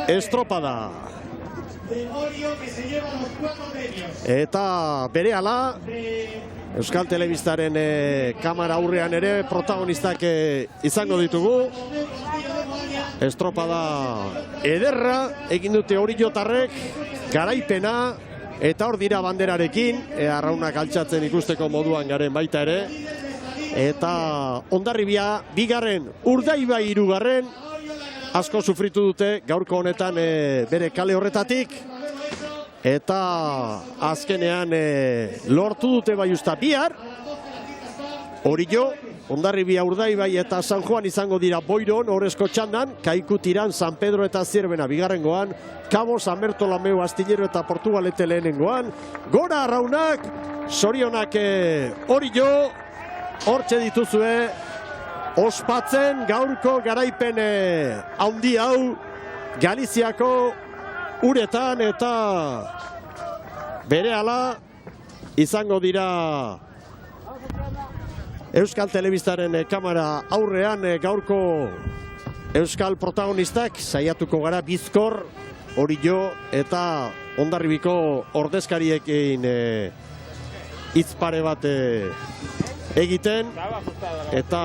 S2: estropada. Eta berehala, Euskal Telebistaren kamera aurrean ere protagonistak izango ditugu. Estropada ederra egin dute Oriotarrek, garaipena, eta hor dira banderarekin, arraunak altxatzen ikusteko moduan garen baita ere. Eta Hondarribia bigarren, Urdaibai hirugarren, asko sufritu dute gaurko honetan bere kale horretatik. eta azkenean lortu dute bai usta bihar. Orillo, Hondarribia, Urdaibai eta San Juan izango dira Boiron, Orezko txandan, Kaiku, Tiran, San Pedro eta Zierbena bigarrengoan, Cabo, San Bertolameu, Astillero eta Portugalete lehenengoan, gora arraunak, sorionak Orillo, hortxe dituzue, ospatzen gaurko garaipen handi hau, Galiziako uretan eta berehala izango dira Euskal Telebistaren kamera aurrean gaurko Euskal protagonistak saiatuko gara Bizkor, Orillo eta Hondarribiko ordezkariekin hitz pare bat egiten eta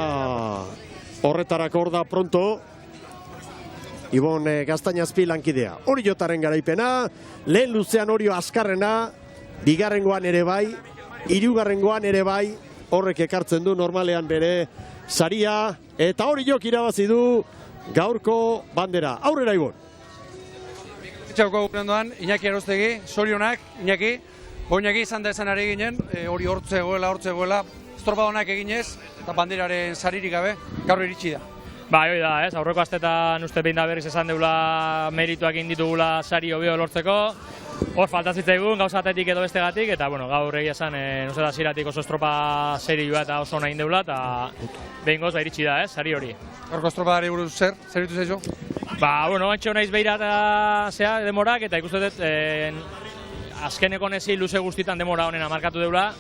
S2: horretarako hor da pronto Ibon Gaztainazpi lankidea. Orillotaren garaipena, lehen luzean Orio azkarrena, bigarrengoan ere bai, hirugarrengoan ere bai, horrek ekartzen du normalean bere saria, eta Orillok irabazi du gaurko bandera. Aurrera Ibon.
S1: Txauko gurendoan, Iñaki Aroztegi, sorionak, Iñaki, Iñaki izan da esan ari ginen, hori hortzegoela, estropa honak eginez, eta banderaren saririk gabe, gaur iritsi da.
S3: Bai, hori da, aurreko astetan uste behin da berriz esan deula merituak egin ditugula sari hobeo lortzeko. Hor faltazitzaigun gauza batetik edo bestegatik, eta bueno, gaur egia esan uste da ziratik oso estropa serioa eta oso nahi deula, eta behingoz iritsi da, sari hori.
S1: Gaurko estropadari buruz zer ditu zaizu?
S3: Bueno, antxo naiz behira eta demorak, eta ikusten dut azkeneko nezi luze guztitan demora honena markatu deula.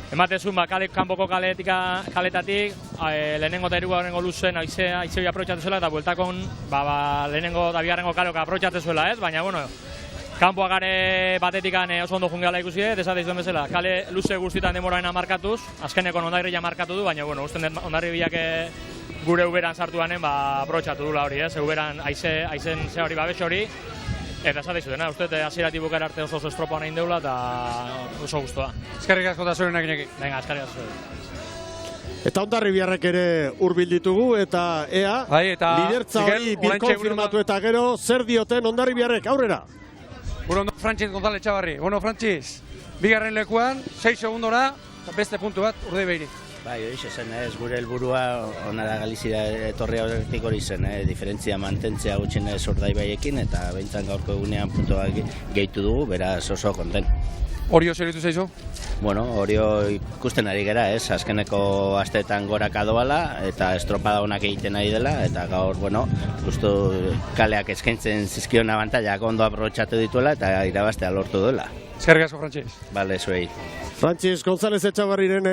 S3: Ematezun kanpoko kaletatik, lehenengo eta hirugarrengo luzen aizei aprobetxatu zuela, eta bueltakon lehenengo eta bigarrengo kaleok aprobetxatu zuela, baina, bueno, kanpoak gare batetikan oso ondo jungeala ikusi, desate izuen bezala, kale luze guztietan demoraena markatuz, azkeneko Hondarribia markatu du, baina, bueno, usten dut Hondarribiak gure uberan sartu ganen, aprobetxatu dula hori, uberan aizen ze hori babes hori, eta esate izudena, uste hasieratik bukara arte oso estropa nahi deula eta oso guztua.
S1: Eskerrik asko eta zorionak Iñaki.
S3: Venga, eskerrik asko.
S2: Eta Hondarribiarrek ere hurbil ditugu eta ea, lidertza hori birkonfirmatu eta gero, zer dioten Hondarribiarrek, aurrera?
S1: Bueno, Frantziz González Txabarri. Bueno, Frantziz, bigarren lekuan, 6 segundora, beste puntu bat, Urdaibairi.
S4: Bai, hori zen, gure helburua onara Galizia etorri horretik hori zen, diferentzia mantentzea gutxinez Urdaibaiekin, eta behintzan gaurko egunean puntuak gehitu dugu, beraz oso konten.
S1: Orio zer ditu zaizu?
S4: Bueno, Orio ikusten ari gera, azkeneko asteetan goraka doala, eta estropada honak egiten ari dela, eta gaur, bueno, justu kaleak eskaintzen zizkion abantailak ondo aprobetxatu dituela, eta irabaztea lortu duela.
S1: Eskerrik asko, Frantziz.
S4: Bale, zuei.
S2: Frantziz González Etxabarriren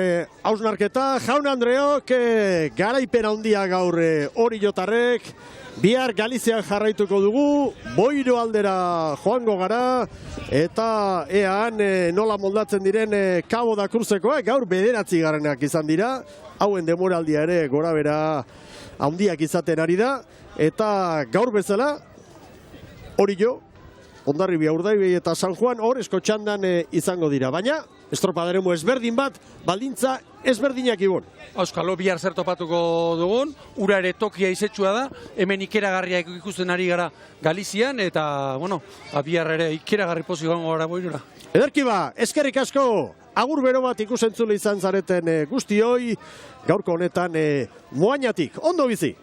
S2: hausnarketa, Jaun Andreok garaipen handia gaur Orillotarrek, bihar Galizian jarraituko dugu, Boiro aldera joango gara, eta ean nola moldatzen diren Cabo da Cruzekoak, gaur 9 izan dira, hauen demoraldia ere gora bera handiak izaten ari da, eta gaur bezala, Orillo, Hondarribia, Urdaibai eta San Juan Orezko txandan izango dira, baina estropadaremu ezberdin bat, baldintza ezberdinak Ibon.
S1: Auskalo, bihar zer topatuko dugun, ura ere tokia izetsua da, hemen ikeragarria ikusten ari gara Galizian, eta, bueno, bihar ere ikeragarri pozik gongo gara Boirora.
S2: Ederki ba, eskerrik asko, agur bero bat ikusentzule izan zareten guztioi, gaurko honetan Moañatik, ondo bizi!